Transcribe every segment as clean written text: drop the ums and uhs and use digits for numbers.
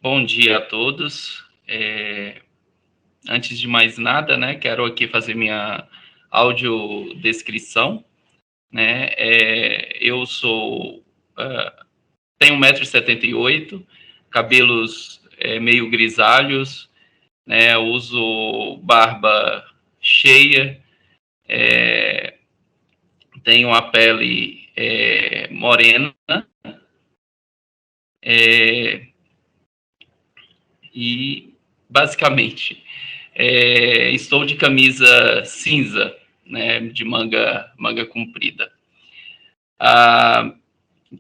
Bom dia a todos. Antes de mais nada, né, quero aqui fazer minha audiodescrição, né? Eu tenho 1,78 m, cabelos meio grisalhos, né? Uso barba cheia, tenho a pele morena, e basicamente estou de camisa cinza, né, de manga comprida.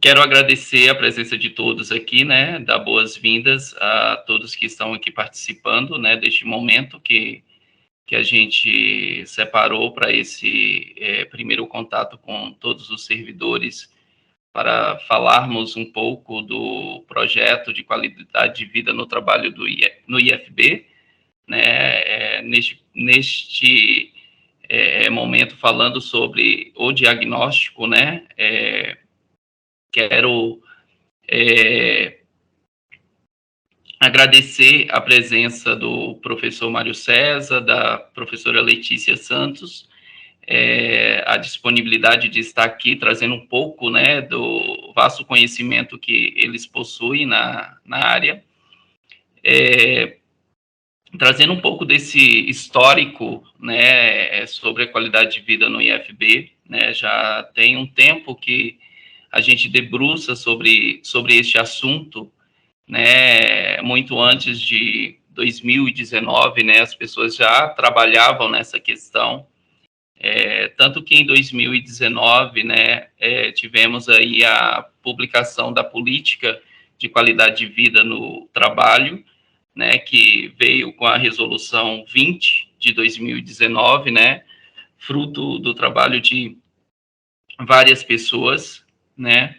Quero agradecer a presença de todos aqui, né, dar boas-vindas a todos que estão aqui participando, né, deste momento que a gente separou para esse primeiro contato com todos os servidores, para falarmos um pouco do projeto de qualidade de vida no trabalho no IFB, né, neste momento falando sobre o diagnóstico, né, quero agradecer a presença do professor Mário César, da professora Letícia Santos, a disponibilidade de estar aqui trazendo um pouco, né, do vasto conhecimento que eles possuem na área, trazendo um pouco desse histórico, né, sobre a qualidade de vida no IFB, né, já tem um tempo que a gente debruça sobre este assunto, né, muito antes de 2019, né, as pessoas já trabalhavam nessa questão, tanto que em 2019, né, tivemos aí a publicação da política de qualidade de vida no trabalho, né, que veio com a resolução 20 de 2019, né, fruto do trabalho de várias pessoas, né.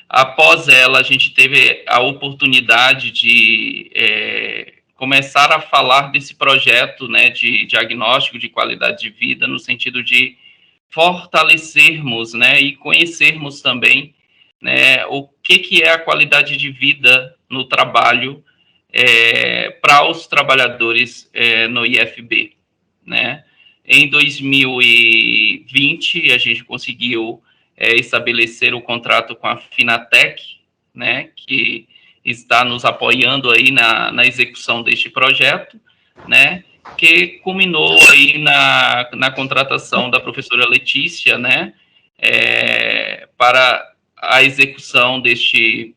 Após ela, a gente teve a oportunidade de começar a falar desse projeto, né, de diagnóstico de qualidade de vida, no sentido de fortalecermos, né, e conhecermos também, né, o que é a qualidade de vida no trabalho para os trabalhadores no IFB, né. Em 2020, a gente conseguiu estabelecer o contrato com a Finatec, né, que está nos apoiando aí na execução deste projeto, né, que culminou aí na contratação da professora Letícia, né, para a execução deste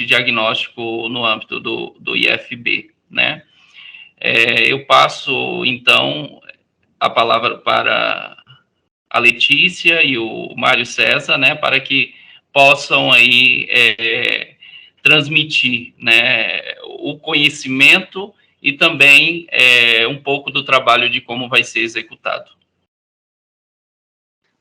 diagnóstico no âmbito do IFB, né. Eu passo, então, a palavra para a Letícia e o Mário César, né, para que possam aí transmitir, né, o conhecimento e também um pouco do trabalho de como vai ser executado.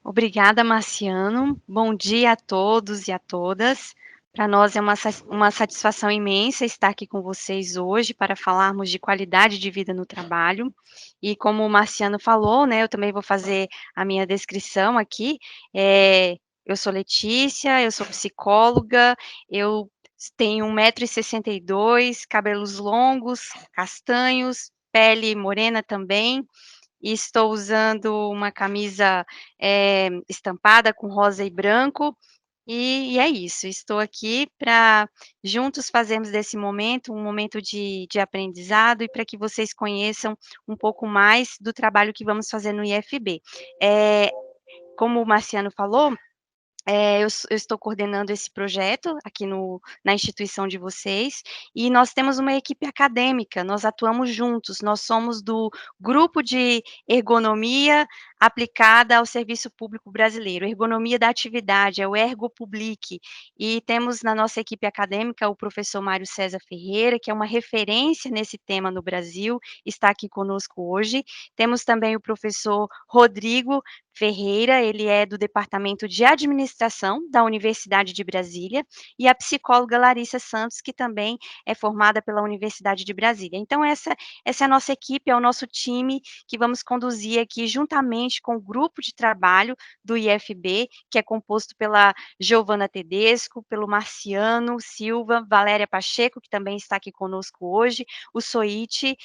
Obrigada, Marciano. Bom dia a todos e a todas. Para nós é uma satisfação imensa estar aqui com vocês hoje para falarmos de qualidade de vida no trabalho. E como o Marciano falou, né, eu também vou fazer a minha descrição aqui. Eu sou Letícia, eu sou psicóloga, eu tenho 1,62 m, cabelos longos, castanhos, pele morena também, e estou usando uma camisa estampada com rosa e branco, e é isso, estou aqui para juntos fazermos desse momento um momento de aprendizado e para que vocês conheçam um pouco mais do trabalho que vamos fazer no IFB. Como o Marciano falou, eu estou coordenando esse projeto aqui na instituição de vocês, e nós temos uma equipe acadêmica, nós atuamos juntos, nós somos do Grupo de Ergonomia Aplicada ao Serviço Público Brasileiro, Ergonomia da Atividade, é o Ergopublic, e temos na nossa equipe acadêmica o professor Mário César Ferreira, que é uma referência nesse tema no Brasil, está aqui conosco hoje. Temos também o professor Rodrigo Ferreira, ele é do Departamento de Administração da Universidade de Brasília, e a psicóloga Larissa Santos, que também é formada pela Universidade de Brasília. Então, essa é a nossa equipe, é o nosso time que vamos conduzir aqui juntamente com o grupo de trabalho do IFB, que é composto pela Giovana Tedesco, pelo Marciano Silva, Valéria Pacheco, que também está aqui conosco hoje, o Soiti,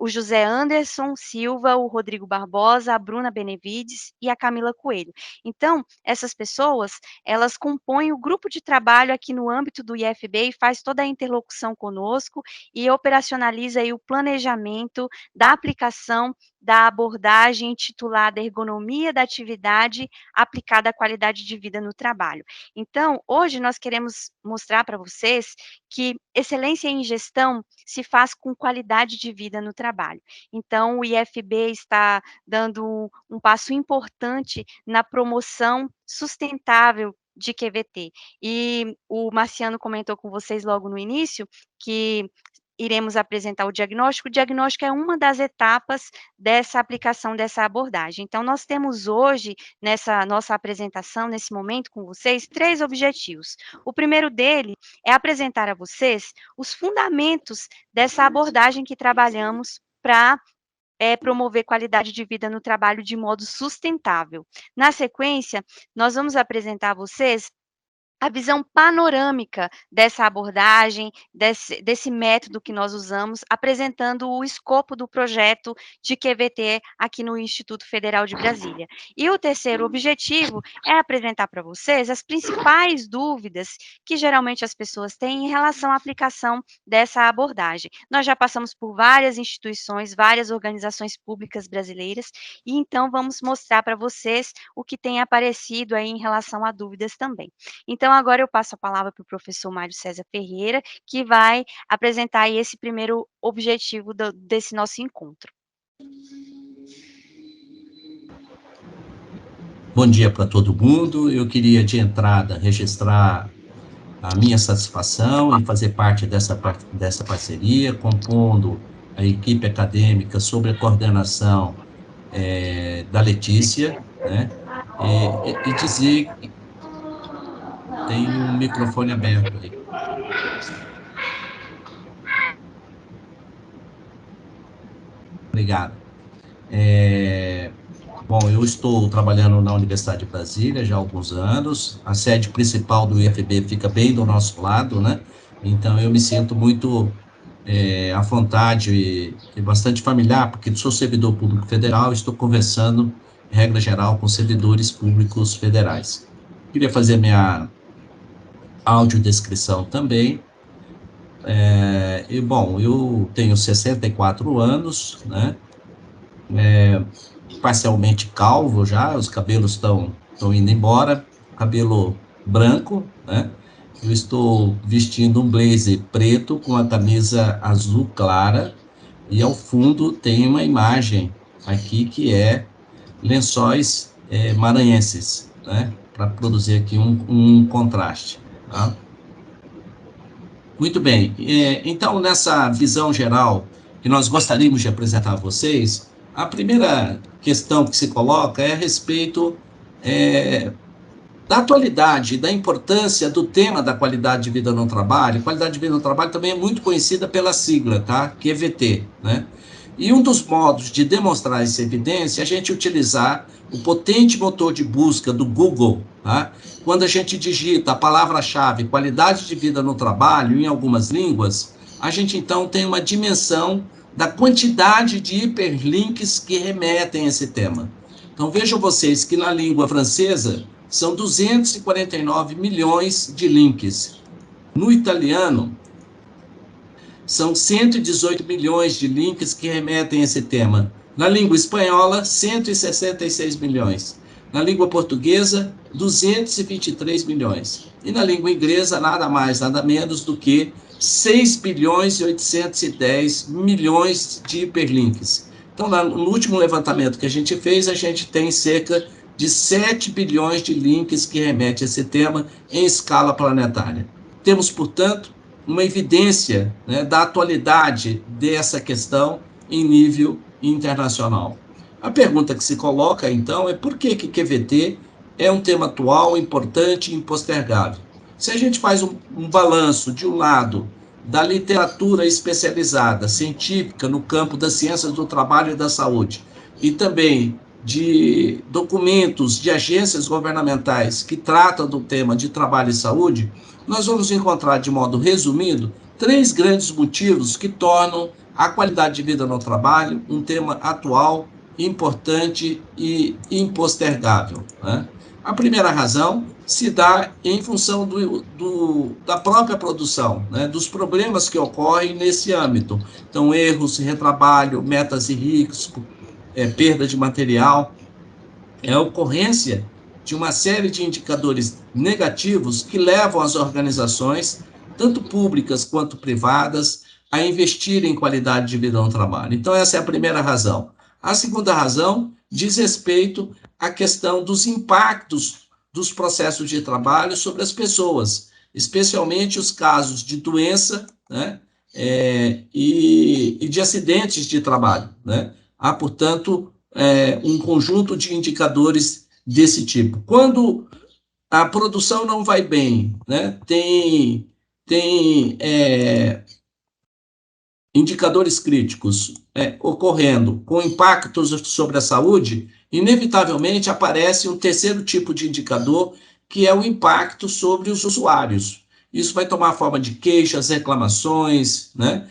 o José Anderson Silva, o Rodrigo Barbosa, a Bruna Benevides e a Camila Coelho. Então, essas pessoas, elas compõem o grupo de trabalho aqui no âmbito do IFB e faz toda a interlocução conosco e operacionaliza aí o planejamento da aplicação da abordagem intitulada Ergonomia da Atividade aplicada à qualidade de vida no trabalho. Então, hoje nós queremos mostrar para vocês que excelência em gestão se faz com qualidade de vida no trabalho. Então, o IFB está dando um passo importante na promoção sustentável de QVT. E o Marciano comentou com vocês logo no início que iremos apresentar o diagnóstico. O diagnóstico é uma das etapas dessa aplicação dessa abordagem. Então, nós temos hoje, nessa nossa apresentação, nesse momento com vocês, 3 objetivos. O primeiro dele é apresentar a vocês os fundamentos dessa abordagem que trabalhamos para promover qualidade de vida no trabalho de modo sustentável. Na sequência, nós vamos apresentar a vocês a visão panorâmica dessa abordagem, desse método que nós usamos, apresentando o escopo do projeto de QVT aqui no Instituto Federal de Brasília. E o terceiro objetivo é apresentar para vocês as principais dúvidas que geralmente as pessoas têm em relação à aplicação dessa abordagem. Nós já passamos por várias instituições, várias organizações públicas brasileiras, e então vamos mostrar para vocês o que tem aparecido aí em relação a dúvidas também. Então, agora eu passo a palavra para o professor Mário César Ferreira, que vai apresentar aí esse primeiro objetivo desse nosso encontro. Bom dia para todo mundo. Eu queria, de entrada, registrar a minha satisfação em fazer parte dessa parceria, compondo a equipe acadêmica sob a coordenação da Letícia, né? E dizer que tem um microfone aberto ali. Obrigado. Bom, eu estou trabalhando na Universidade de Brasília já há alguns anos. A sede principal do IFB fica bem do nosso lado, né? Então, eu me sinto muito à vontade e bastante familiar, porque sou servidor público federal, estou conversando, em regra geral, com servidores públicos federais. Queria fazer minha audiodescrição também. Bom, eu tenho 64 anos, né? Parcialmente calvo já, os cabelos estão indo embora, cabelo branco, né? Eu estou vestindo um blazer preto com a camisa azul clara, e ao fundo tem uma imagem aqui que é lençóis maranhenses, né? Para produzir aqui um contraste, tá? Muito bem, então nessa visão geral que nós gostaríamos de apresentar a vocês, a primeira questão que se coloca é a respeito da atualidade, da importância do tema da qualidade de vida no trabalho. Qualidade de vida no trabalho também é muito conhecida pela sigla, tá? QVT, né? E um dos modos de demonstrar essa evidência é a gente utilizar o potente motor de busca do Google, tá? Quando a gente digita a palavra-chave qualidade de vida no trabalho em algumas línguas, a gente então tem uma dimensão da quantidade de hiperlinks que remetem a esse tema. Então vejam vocês que na língua francesa são 249 milhões de links. No italiano, são 118 milhões de links que remetem a esse tema. Na língua espanhola, 166 milhões. Na língua portuguesa, 223 milhões. E na língua inglesa, nada mais, nada menos do que 6 bilhões e 810 milhões de hiperlinks. Então, no último levantamento que a gente fez, a gente tem cerca de 7 bilhões de links que remetem a esse tema em escala planetária. Temos, portanto, uma evidência, né, da atualidade dessa questão em nível internacional. A pergunta que se coloca, então, é por que QVT é um tema atual, importante e impostergável? Se a gente faz um balanço, de um lado, da literatura especializada, científica, no campo das ciências do trabalho e da saúde, e também de documentos de agências governamentais que tratam do tema de trabalho e saúde, nós vamos encontrar, de modo resumido, 3 grandes motivos que tornam a qualidade de vida no trabalho um tema atual, importante e impostergável, né? A primeira razão se dá em função da própria produção, né? Dos problemas que ocorrem nesse âmbito. Então, erros, retrabalho, metas e risco, perda de material, é a ocorrência de uma série de indicadores negativos que levam as organizações, tanto públicas quanto privadas, a investir em qualidade de vida no trabalho. Então, essa é a primeira razão. A segunda razão diz respeito à questão dos impactos dos processos de trabalho sobre as pessoas, especialmente os casos de doença, né, e de acidentes de trabalho, né? Há, portanto, um conjunto de indicadores desse tipo. Quando a produção não vai bem, né, tem indicadores críticos ocorrendo com impactos sobre a saúde, inevitavelmente aparece um terceiro tipo de indicador, que é o impacto sobre os usuários. Isso vai tomar forma de queixas, reclamações, né?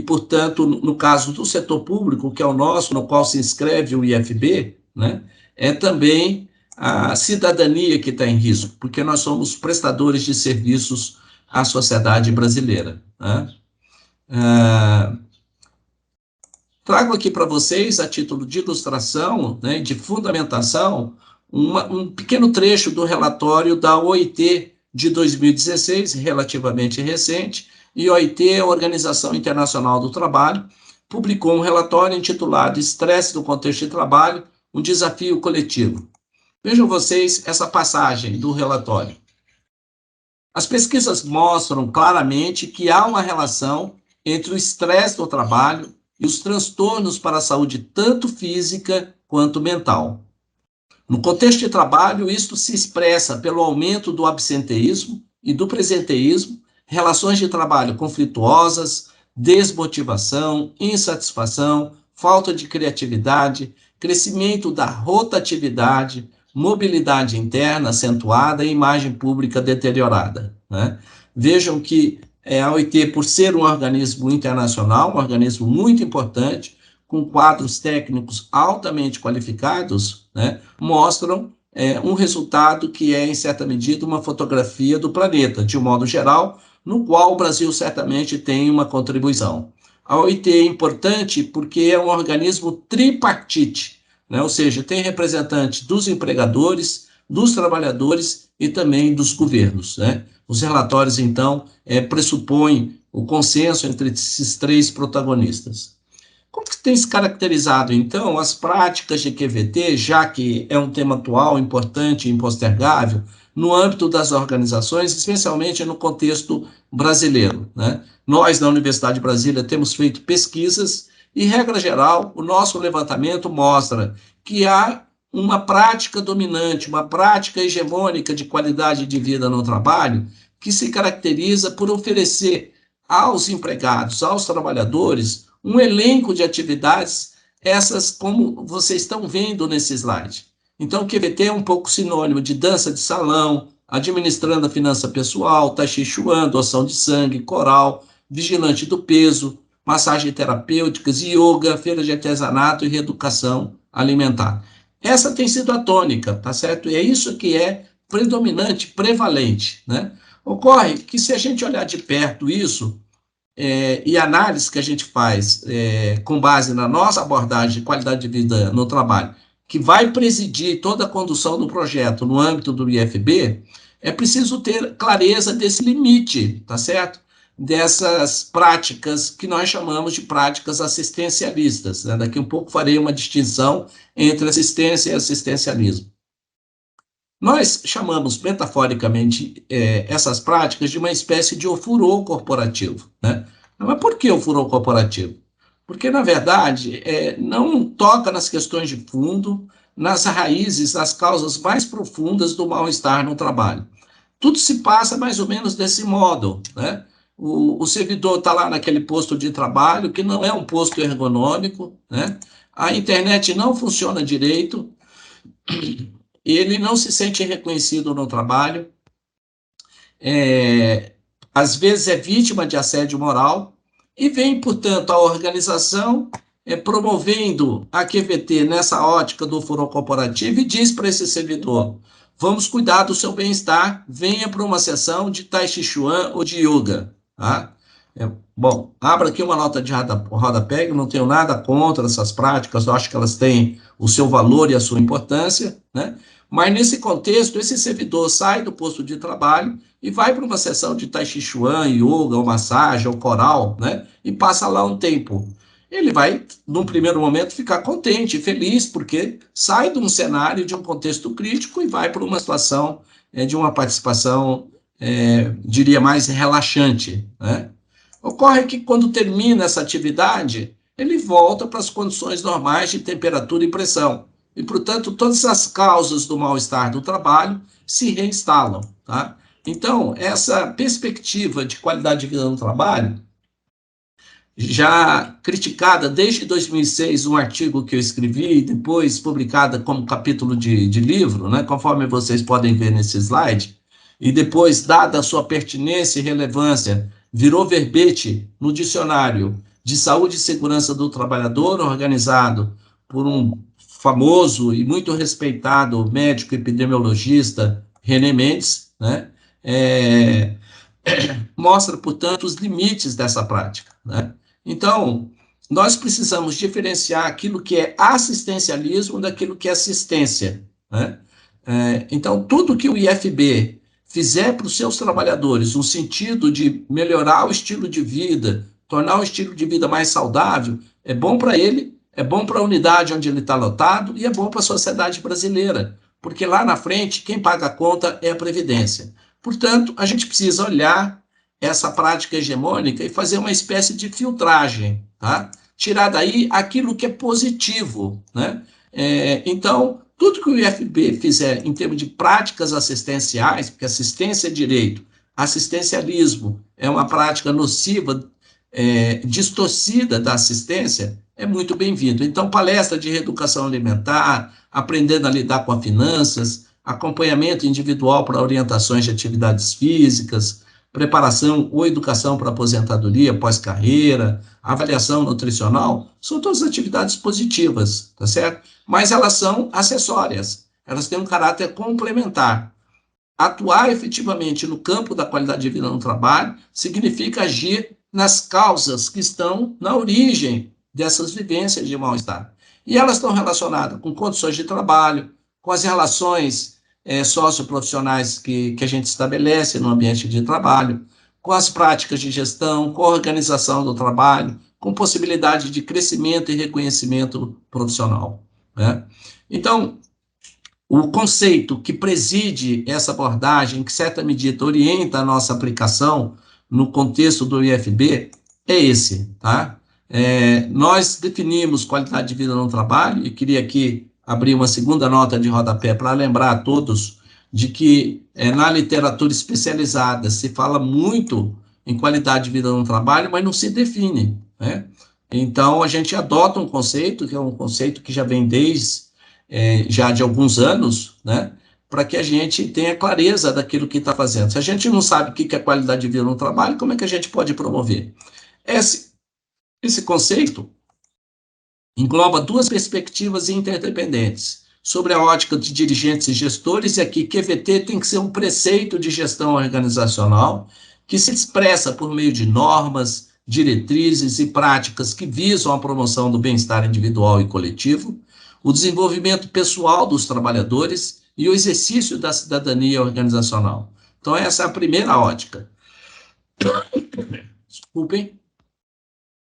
Portanto, no caso do setor público, que é o nosso, no qual se inscreve o IFB, né, é também a cidadania que está em risco, porque nós somos prestadores de serviços à sociedade brasileira, né? Trago aqui para vocês, a título de ilustração, né, de fundamentação, um pequeno trecho do relatório da OIT de 2016, relativamente recente, e a OIT, a Organização Internacional do Trabalho, publicou um relatório intitulado Estresse no Contexto de Trabalho, um Desafio Coletivo. Vejam vocês essa passagem do relatório. As pesquisas mostram claramente que há uma relação entre o estresse do trabalho e os transtornos para a saúde, tanto física quanto mental. No contexto de trabalho, isto se expressa pelo aumento do absenteísmo e do presenteísmo, relações de trabalho conflituosas, desmotivação, insatisfação, falta de criatividade, crescimento da rotatividade, mobilidade interna acentuada e imagem pública deteriorada, né? Vejam que a OIT, por ser um organismo internacional, um organismo muito importante, com quadros técnicos altamente qualificados, né, mostram um resultado que é, em certa medida, uma fotografia do planeta, de um modo geral, no qual o Brasil certamente tem uma contribuição. A OIT é importante porque é um organismo tripartite, né, ou seja, tem representantes dos empregadores, dos trabalhadores e também dos governos, né? Os relatórios, então, pressupõem o consenso entre esses 3 protagonistas. Como que tem se caracterizado, então, as práticas de QVT, já que é um tema atual, importante e impostergável, no âmbito das organizações, especialmente no contexto brasileiro, né? Nós, na Universidade de Brasília, temos feito pesquisas e, regra geral, o nosso levantamento mostra que há uma prática dominante, uma prática hegemônica de qualidade de vida no trabalho, que se caracteriza por oferecer aos empregados, aos trabalhadores, um elenco de atividades, essas como vocês estão vendo nesse slide. Então, o QVT é um pouco sinônimo de dança de salão, administrando a finança pessoal, tai chi chuan, doação de sangue, coral, vigilante do peso, massagem terapêuticas, yoga, feira de artesanato e reeducação alimentar. Essa tem sido a tônica, tá certo? E é isso que é predominante, prevalente, né? Ocorre que, se a gente olhar de perto isso, e a análise que a gente faz com base na nossa abordagem de qualidade de vida no trabalho, que vai presidir toda a condução do projeto no âmbito do IFB, é preciso ter clareza desse limite, tá certo? Dessas práticas que nós chamamos de práticas assistencialistas, né? Daqui um pouco farei uma distinção entre assistência e assistencialismo. Nós chamamos, metaforicamente, essas práticas de uma espécie de furor corporativo, né? Mas por que o furor corporativo? porque, na verdade, não toca nas questões de fundo, nas raízes, nas causas mais profundas do mal-estar no trabalho. Tudo se passa mais ou menos desse modo, né? O servidor está lá naquele posto de trabalho, que não é um posto ergonômico, né? A internet não funciona direito, ele não se sente reconhecido no trabalho, às vezes é vítima de assédio moral, e vem, portanto, a organização promovendo a QVT nessa ótica do foro corporativo e diz para esse servidor: vamos cuidar do seu bem-estar, venha para uma sessão de Tai Chi Chuan ou de Yoga. Tá? Bom, abra aqui uma nota de rodapé, eu não tenho nada contra essas práticas, eu acho que elas têm o seu valor e a sua importância, né? Mas nesse contexto, esse servidor sai do posto de trabalho e vai para uma sessão de Tai Chi Chuan, Yoga, ou massagem, ou coral, né? E passa lá um tempo. Ele vai, num primeiro momento, ficar contente, feliz, porque sai de um cenário, de um contexto crítico e vai para uma situação de uma participação, diria, mais relaxante, né? Ocorre que, quando termina essa atividade, ele volta para as condições normais de temperatura e pressão. E, portanto, todas as causas do mal-estar do trabalho se reinstalam, tá? Então, essa perspectiva de qualidade de vida no trabalho, já criticada desde 2006, um artigo que eu escrevi, depois publicada como capítulo de livro, né, conforme vocês podem ver nesse slide, e depois, dada a sua pertinência e relevância, virou verbete no dicionário de saúde e segurança do trabalhador, organizado por um famoso e muito respeitado médico epidemiologista, René Mendes, né? Mostra, portanto, os limites dessa prática, né? Então, nós precisamos diferenciar aquilo que é assistencialismo daquilo que é assistência, né? Então, tudo que o IFB fizer para os seus trabalhadores no sentido de melhorar o estilo de vida, tornar o estilo de vida mais saudável, é bom para ele, é bom para a unidade onde ele está lotado e é bom para a sociedade brasileira, porque lá na frente quem paga a conta é a Previdência. Portanto, a gente precisa olhar essa prática hegemônica e fazer uma espécie de filtragem, tá? Tirar daí aquilo que é positivo, né? Então, tudo que o IFB fizer em termos de práticas assistenciais, porque assistência é direito, assistencialismo é uma prática nociva, distorcida da assistência, é muito bem-vindo. Então, palestra de reeducação alimentar, aprendendo a lidar com as finanças, acompanhamento individual para orientações de atividades físicas, preparação ou educação para aposentadoria, pós-carreira, avaliação nutricional, são todas atividades positivas, tá certo? Mas elas são acessórias, elas têm um caráter complementar. Atuar efetivamente no campo da qualidade de vida no trabalho significa agir nas causas que estão na origem dessas vivências de mal-estar. E elas estão relacionadas com condições de trabalho, com as relações socioprofissionais que a gente estabelece no ambiente de trabalho, com as práticas de gestão, com a organização do trabalho, com possibilidade de crescimento e reconhecimento profissional, né? Então, o conceito que preside essa abordagem, que, em certa medida, orienta a nossa aplicação no contexto do IFB, é esse, tá? Nós definimos qualidade de vida no trabalho, e queria aqui abrir uma segunda nota de rodapé para lembrar a todos de que na literatura especializada se fala muito em qualidade de vida no trabalho, mas não se define, né? Então, a gente adota um conceito, que é um conceito que já vem desde já de alguns anos, né? Para que a gente tenha clareza daquilo que está fazendo. Se a gente não sabe o que é qualidade de vida no trabalho, como é que a gente pode promover? Esse conceito engloba duas perspectivas interdependentes, sobre a ótica de dirigentes e gestores, e aqui QVT tem que ser um preceito de gestão organizacional que se expressa por meio de normas, diretrizes e práticas que visam a promoção do bem-estar individual e coletivo, o desenvolvimento pessoal dos trabalhadores e o exercício da cidadania organizacional. Então, essa é a primeira ótica. Desculpem.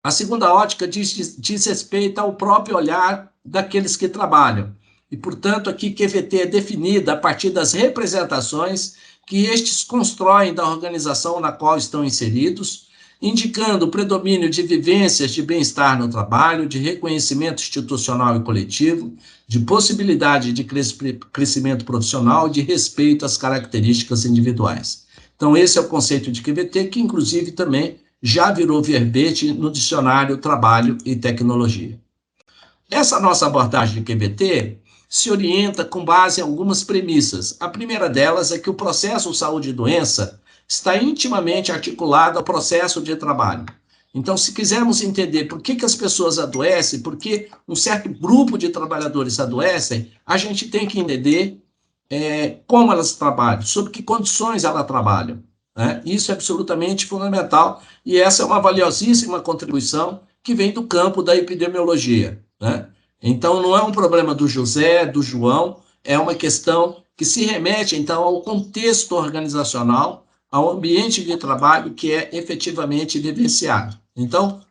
A segunda ótica diz respeito ao próprio olhar daqueles que trabalham. E, portanto, aqui QVT é definida a partir das representações que estes constroem da organização na qual estão inseridos, indicando o predomínio de vivências de bem-estar no trabalho, de reconhecimento institucional e coletivo, de possibilidade de crescimento profissional, de respeito às características individuais. Então, esse é o conceito de QVT, que, inclusive, também já virou verbete no dicionário Trabalho e Tecnologia. Essa nossa abordagem de QVT se orienta com base em algumas premissas. A primeira delas é que o processo saúde e doença está intimamente articulado ao processo de trabalho. Então, se quisermos entender por que as pessoas adoecem, por que um certo grupo de trabalhadores adoecem, a gente tem que entender como elas trabalham, sob que condições elas trabalham. Né? Isso é absolutamente fundamental e essa é uma valiosíssima contribuição que vem do campo da epidemiologia. Né? Então, não é um problema do José, do João, é uma questão que se remete, então, ao contexto organizacional, ao ambiente de trabalho que é efetivamente vivenciado. Então,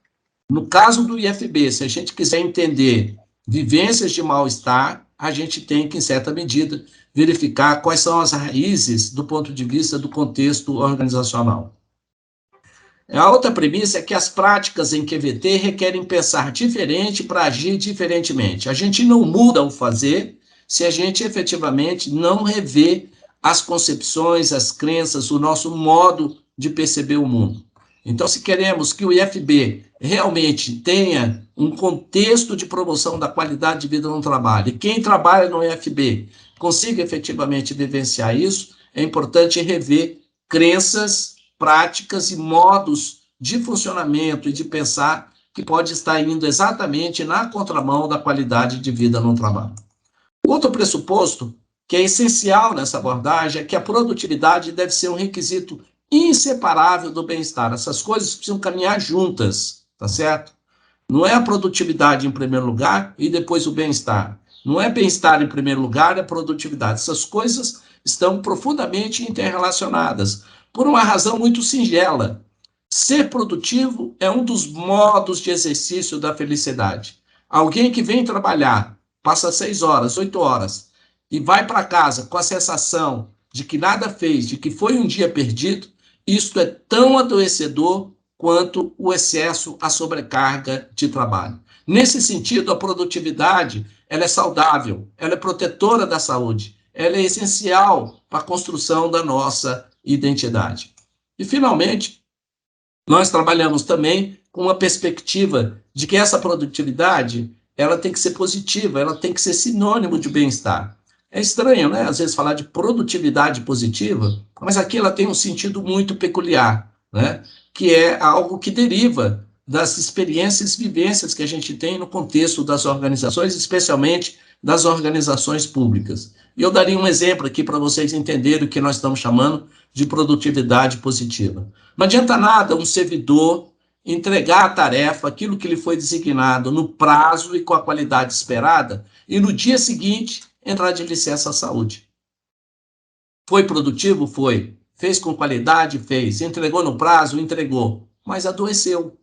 no caso do IFB, se a gente quiser entender vivências de mal-estar, a gente tem que, em certa medida, verificar quais são as raízes do ponto de vista do contexto organizacional. A outra premissa é que as práticas em QVT requerem pensar diferente para agir diferentemente. A gente não muda o fazer se a gente efetivamente não revê as concepções, as crenças, o nosso modo de perceber o mundo. Então, se queremos que o IFB realmente tenha um contexto de promoção da qualidade de vida no trabalho, e quem trabalha no IFB consiga efetivamente vivenciar isso, é importante rever crenças, práticas e modos de funcionamento e de pensar que pode estar indo exatamente na contramão da qualidade de vida no trabalho. Outro pressuposto que é essencial nessa abordagem é que a produtividade deve ser um requisito inseparável do bem-estar. Essas coisas precisam caminhar juntas, tá certo? Não é a produtividade em primeiro lugar e depois o bem-estar. Não é bem-estar em primeiro lugar, é produtividade. Essas coisas estão profundamente interrelacionadas, por uma razão muito singela. Ser produtivo é um dos modos de exercício da felicidade. Alguém que vem trabalhar, passa 6 horas, 8 horas, e vai para casa com a sensação de que nada fez, de que foi um dia perdido, isto é tão adoecedor quanto o excesso, a sobrecarga de trabalho. Nesse sentido, a produtividade ela é saudável, ela é protetora da saúde, ela é essencial para a construção da nossa identidade. E, finalmente, nós trabalhamos também com uma perspectiva de que essa produtividade ela tem que ser positiva, ela tem que ser sinônimo de bem-estar. É estranho, né? Às vezes falar de produtividade positiva, mas aqui ela tem um sentido muito peculiar, né? Que é algo que deriva das experiências e vivências que a gente tem no contexto das organizações, especialmente das organizações públicas. E eu daria um exemplo aqui para vocês entenderem o que nós estamos chamando de produtividade positiva. Não adianta nada um servidor entregar a tarefa, aquilo que lhe foi designado, no prazo e com a qualidade esperada, e no dia seguinte entrar de licença à saúde. Foi produtivo? Foi. Fez com qualidade? Fez. Entregou no prazo? Entregou. Mas adoeceu.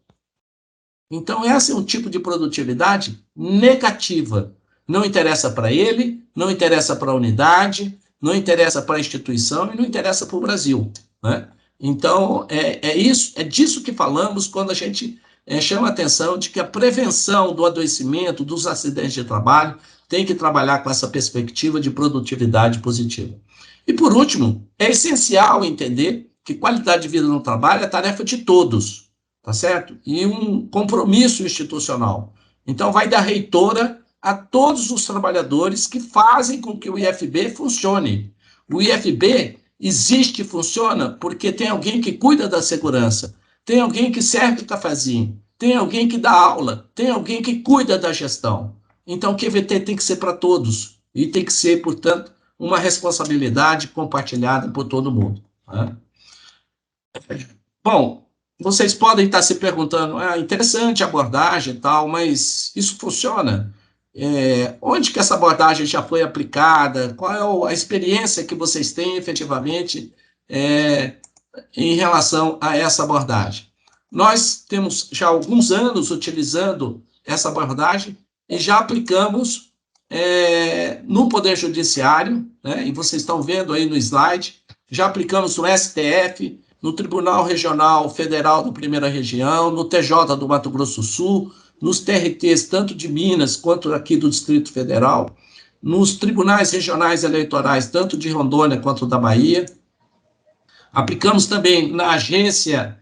Então, esse é um tipo de produtividade negativa. Não interessa para ele, não interessa para a unidade, não interessa para a instituição e não interessa para o Brasil. Né? Então, é disso que falamos quando a gente chama a atenção de que a prevenção do adoecimento, dos acidentes de trabalho, tem que trabalhar com essa perspectiva de produtividade positiva. E, por último, é essencial entender que qualidade de vida no trabalho é tarefa de todos, tá certo? E um compromisso institucional. Então, vai da reitora a todos os trabalhadores que fazem com que o IFB funcione. O IFB existe e funciona porque tem alguém que cuida da segurança, tem alguém que serve o cafezinho, tem alguém que dá aula, tem alguém que cuida da gestão. Então, o QVT tem que ser para todos e tem que ser, portanto, uma responsabilidade compartilhada por todo mundo. Né? Bom, vocês podem estar se perguntando, interessante a abordagem e tal, mas isso funciona? Onde que essa abordagem já foi aplicada? Qual é a experiência que vocês têm efetivamente em relação a essa abordagem? Nós temos já alguns anos utilizando essa abordagem e já aplicamos no Poder Judiciário, né? E vocês estão vendo aí no slide, já aplicamos no STF, no Tribunal Regional Federal da Primeira Região, no TJ do Mato Grosso do Sul, nos TRTs, tanto de Minas quanto aqui do Distrito Federal, nos tribunais regionais eleitorais, tanto de Rondônia quanto da Bahia. Aplicamos também na agência,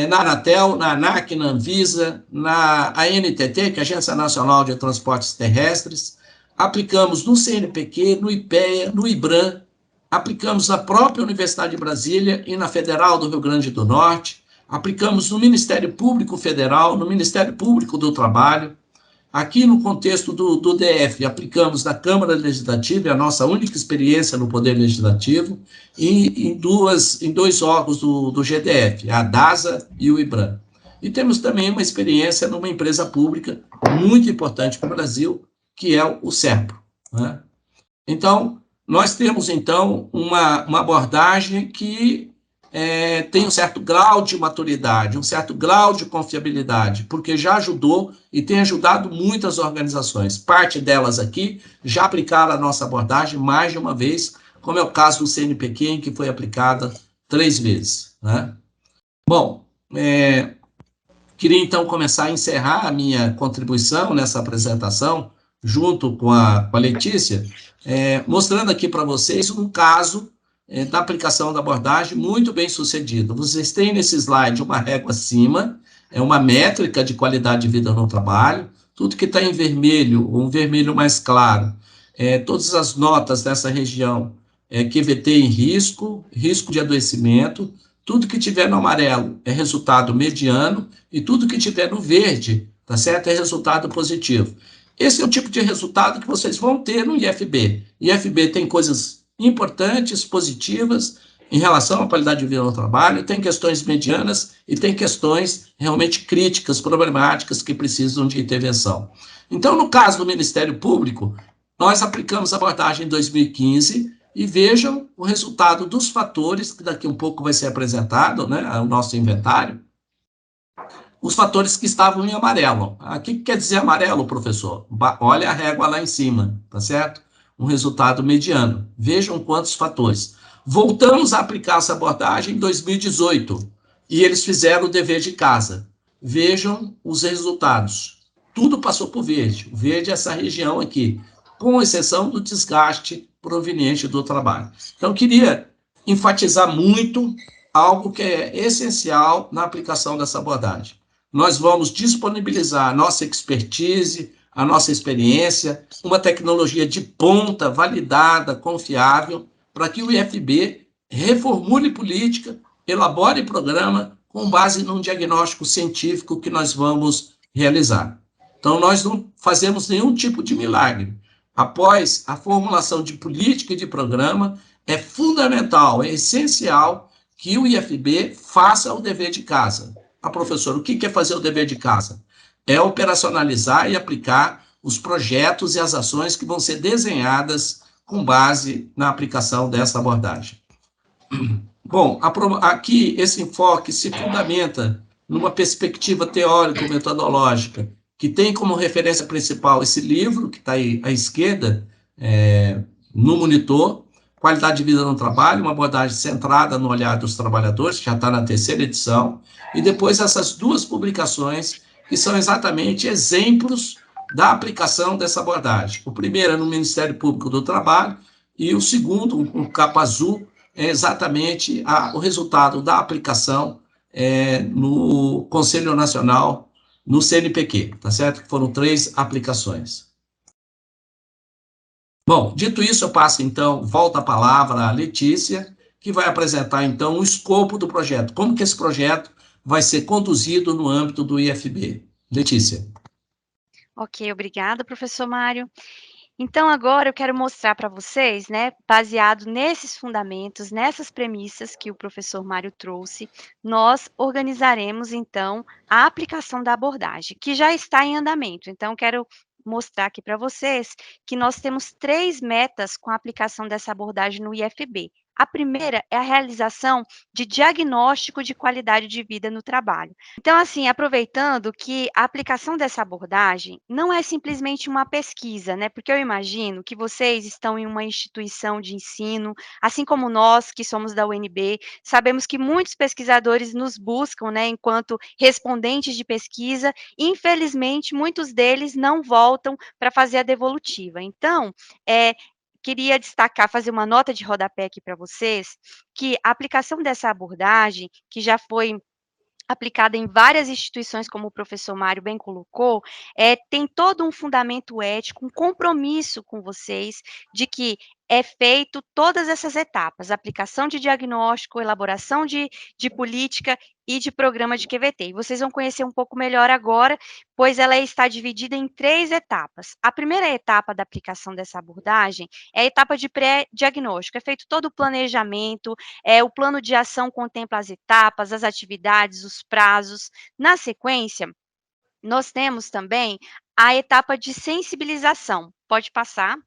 na Anatel, na ANAC, na Anvisa, na ANTT, que é a Agência Nacional de Transportes Terrestres. Aplicamos no CNPq, no IPEA, no IBRAM. Aplicamos na própria Universidade de Brasília e na Federal do Rio Grande do Norte. Aplicamos no Ministério Público Federal, no Ministério Público do Trabalho. Aqui no contexto do DF, aplicamos na Câmara Legislativa, é a nossa única experiência no Poder Legislativo, e em dois órgãos do GDF, a DASA e o IBRAM. E temos também uma experiência numa empresa pública muito importante para o Brasil, que é o SERPRO, né? Então, nós temos, então, uma abordagem que tem um certo grau de maturidade, um certo grau de confiabilidade, porque já ajudou e tem ajudado muitas organizações. Parte delas aqui já aplicaram a nossa abordagem mais de uma vez, como é o caso do CNPq, em que foi aplicada 3 vezes, né? Bom, queria então começar a encerrar a minha contribuição nessa apresentação, junto com a Letícia, mostrando aqui para vocês um caso da aplicação da abordagem muito bem sucedido. Vocês têm nesse slide uma régua acima, é uma métrica de qualidade de vida no trabalho, tudo que está em vermelho, um vermelho mais claro, todas as notas dessa região, QVT em risco, risco de adoecimento, tudo que tiver no amarelo é resultado mediano, e tudo que tiver no verde, tá certo? É resultado positivo. Esse é o tipo de resultado que vocês vão ter no IFB. IFB tem coisas importantes, positivas, em relação à qualidade de vida no trabalho, tem questões medianas e tem questões realmente críticas, problemáticas, que precisam de intervenção. Então, no caso do Ministério Público, nós aplicamos a abordagem em 2015 e vejam o resultado dos fatores, que daqui um pouco vai ser apresentado, né, o nosso inventário, os fatores que estavam em amarelo. O que quer dizer amarelo, professor? Olha a régua lá em cima, tá certo? Um resultado mediano. Vejam quantos fatores. Voltamos a aplicar essa abordagem em 2018 e eles fizeram o dever de casa. Vejam os resultados. Tudo passou por verde. O verde é essa região aqui, com exceção do desgaste proveniente do trabalho. Então, eu queria enfatizar muito algo que é essencial na aplicação dessa abordagem. Nós vamos disponibilizar a nossa expertise, a nossa experiência, uma tecnologia de ponta, validada, confiável, para que o IFB reformule política, elabore programa com base num diagnóstico científico que nós vamos realizar. Então, nós não fazemos nenhum tipo de milagre. Após a formulação de política e de programa, é fundamental, é essencial que o IFB faça o dever de casa. Professor, o que é fazer o dever de casa? É operacionalizar e aplicar os projetos e as ações que vão ser desenhadas com base na aplicação dessa abordagem. Bom, aqui esse enfoque se fundamenta numa perspectiva teórico-metodológica, que tem como referência principal esse livro, que está aí à esquerda, no monitor, Qualidade de Vida no Trabalho, uma abordagem centrada no olhar dos trabalhadores, que já está na 3ª edição, e depois essas 2 publicações, que são exatamente exemplos da aplicação dessa abordagem. O primeiro é no Ministério Público do Trabalho, e o segundo, um capa azul, é exatamente o resultado da aplicação no Conselho Nacional, no CNPq, tá certo? Que foram 3 aplicações. Bom, dito isso, eu passo, então, volta a palavra à Letícia, que vai apresentar, então, o escopo do projeto. Como que esse projeto vai ser conduzido no âmbito do IFB. Letícia. Ok, obrigada, professor Mário. Então, agora eu quero mostrar para vocês, né, baseado nesses fundamentos, nessas premissas que o professor Mário trouxe, nós organizaremos, então, a aplicação da abordagem, que já está em andamento. Então, quero mostrar aqui para vocês que nós temos 3 metas com a aplicação dessa abordagem no IFB. A primeira é a realização de diagnóstico de qualidade de vida no trabalho. Então, assim, aproveitando que a aplicação dessa abordagem não é simplesmente uma pesquisa, né? Porque eu imagino que vocês estão em uma instituição de ensino, assim como nós, que somos da UNB, sabemos que muitos pesquisadores nos buscam, né, enquanto respondentes de pesquisa, e infelizmente muitos deles não voltam para fazer a devolutiva. Então, queria destacar, fazer uma nota de rodapé aqui para vocês, que a aplicação dessa abordagem, que já foi aplicada em várias instituições, como o professor Mário bem colocou, tem todo um fundamento ético, um compromisso com vocês, de que é feito todas essas etapas, aplicação de diagnóstico, elaboração de política e de programa de QVT. E vocês vão conhecer um pouco melhor agora, pois ela está dividida em 3 etapas. A primeira etapa da aplicação dessa abordagem é a etapa de pré-diagnóstico, é feito todo o planejamento, o plano de ação contempla as etapas, as atividades, os prazos. Na sequência, nós temos também a etapa de sensibilização. Pode passar,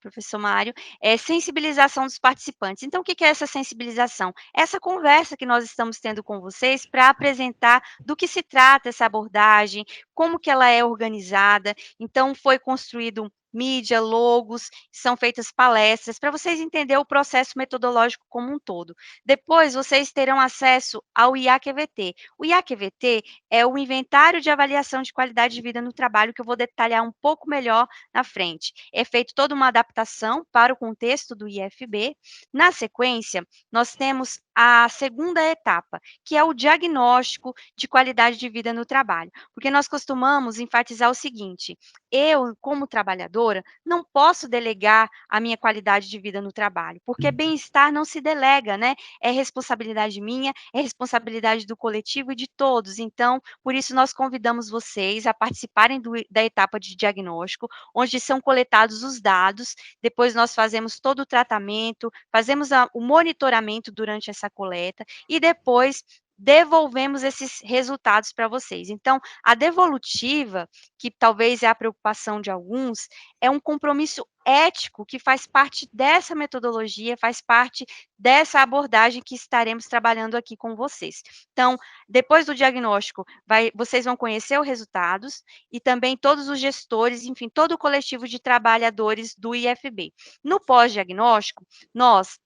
professor Mário, sensibilização dos participantes. Então, o que é essa sensibilização? Essa conversa que nós estamos tendo com vocês para apresentar do que se trata essa abordagem, como que ela é organizada. Então, foi construído mídia, logos, são feitas palestras, para vocês entenderem o processo metodológico como um todo. Depois, vocês terão acesso ao IAQVT. O IAQVT é o Inventário de Avaliação de Qualidade de Vida no Trabalho, que eu vou detalhar um pouco melhor na frente. É feito toda uma adaptação para o contexto do IFB. Na sequência, nós temos a segunda etapa, que é o diagnóstico de qualidade de vida no trabalho, porque nós costumamos enfatizar o seguinte: eu, como trabalhadora, não posso delegar a minha qualidade de vida no trabalho, porque bem-estar não se delega, né? É responsabilidade minha, é responsabilidade do coletivo e de todos. Então, por isso nós convidamos vocês a participarem da etapa de diagnóstico, onde são coletados os dados, depois nós fazemos todo o tratamento, fazemos o monitoramento durante essa coleta e depois devolvemos esses resultados para vocês. Então, a devolutiva, que talvez é a preocupação de alguns, é um compromisso ético que faz parte dessa metodologia, faz parte dessa abordagem que estaremos trabalhando aqui com vocês. Então, depois do diagnóstico, vocês vão conhecer os resultados e também todos os gestores, enfim, todo o coletivo de trabalhadores do IFB. No pós-diagnóstico, nós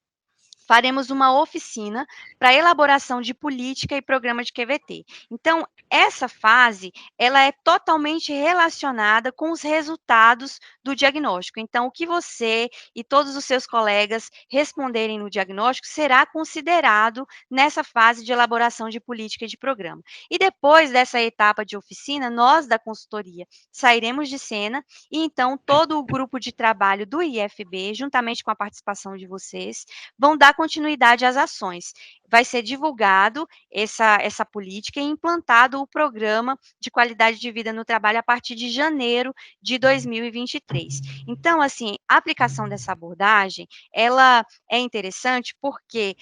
faremos uma oficina para elaboração de política e programa de QVT. Então, essa fase, ela é totalmente relacionada com os resultados do diagnóstico. Então, o que você e todos os seus colegas responderem no diagnóstico será considerado nessa fase de elaboração de política e de programa. E depois dessa etapa de oficina, nós da consultoria sairemos de cena e então todo o grupo de trabalho do IFB, juntamente com a participação de vocês, vão dar continuidade às ações. Vai ser divulgado essa política e implantado o programa de qualidade de vida no trabalho a partir de janeiro de 2023. Então, assim, a aplicação dessa abordagem, ela é interessante porque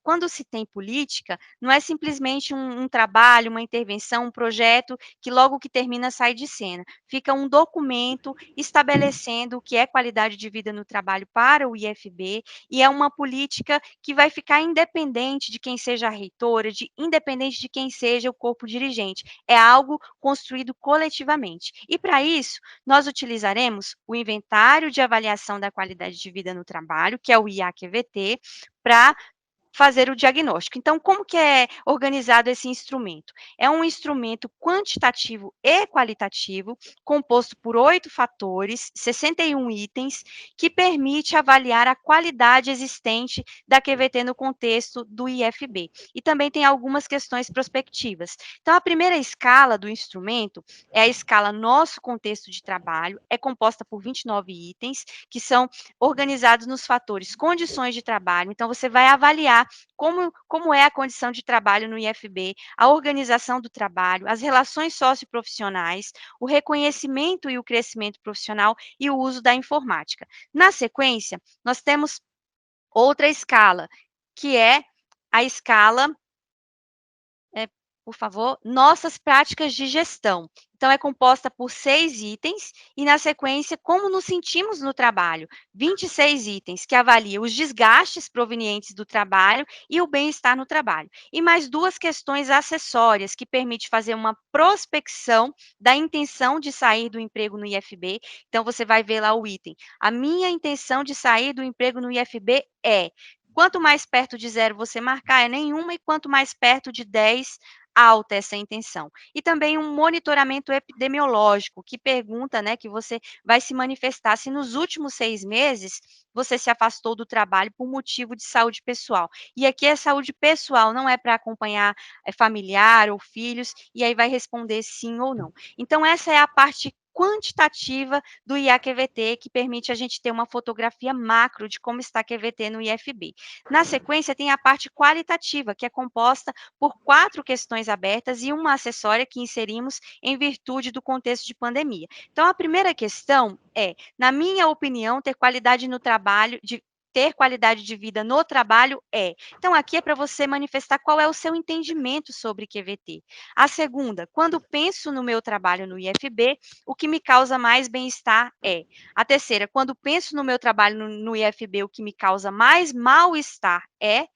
quando se tem política, não é simplesmente um trabalho, uma intervenção, um projeto que logo que termina sai de cena. Fica um documento estabelecendo o que é qualidade de vida no trabalho para o IFB e é uma política que vai ficar independente de quem seja a reitora, independente de quem seja o corpo dirigente. É algo construído coletivamente. E para isso, nós utilizaremos o Inventário de Avaliação da Qualidade de Vida no Trabalho, que é o IAQVT, para fazer o diagnóstico. Então, como que é organizado esse instrumento? É um instrumento quantitativo e qualitativo, composto por 8 fatores, 61 itens, que permite avaliar a qualidade existente da QVT no contexto do IFB. E também tem algumas questões prospectivas. Então, a primeira escala do instrumento é a escala Nosso Contexto de Trabalho, é composta por 29 itens, que são organizados nos fatores condições de trabalho. Então, você vai avaliar como é a condição de trabalho no IFB, a organização do trabalho, as relações socioprofissionais, o reconhecimento e o crescimento profissional e o uso da informática. Na sequência, nós temos outra escala, que é a escala, por favor, nossas práticas de gestão. Então, Então, é composta por 6 itens e, na sequência, como nos sentimos no trabalho. 26 itens que avaliam os desgastes provenientes do trabalho e o bem-estar no trabalho. E mais 2 questões acessórias que permitem fazer uma prospecção da intenção de sair do emprego no IFB. Então, você vai ver lá o item. A minha intenção de sair do emprego no IFB é... Quanto mais perto de 0 você marcar, é nenhuma, e quanto mais perto de 10, alta essa intenção. E também um monitoramento epidemiológico, que pergunta, né, que você vai se manifestar se nos últimos 6 meses você se afastou do trabalho por motivo de saúde pessoal. E aqui é saúde pessoal, não é para acompanhar familiar ou filhos, e aí vai responder sim ou não. Então, essa é a parte quantitativa do IAQVT, que permite a gente ter uma fotografia macro de como está a QVT no IFB. Na sequência, tem a parte qualitativa, que é composta por 4 questões abertas e uma acessória que inserimos em virtude do contexto de pandemia. Então, a primeira questão é, na minha opinião, ter qualidade de vida no trabalho é. Então, aqui é para você manifestar qual é o seu entendimento sobre QVT. A segunda, quando penso no meu trabalho no IFB, o que me causa mais bem-estar é. A terceira, quando penso no meu trabalho no IFB, o que me causa mais mal-estar é.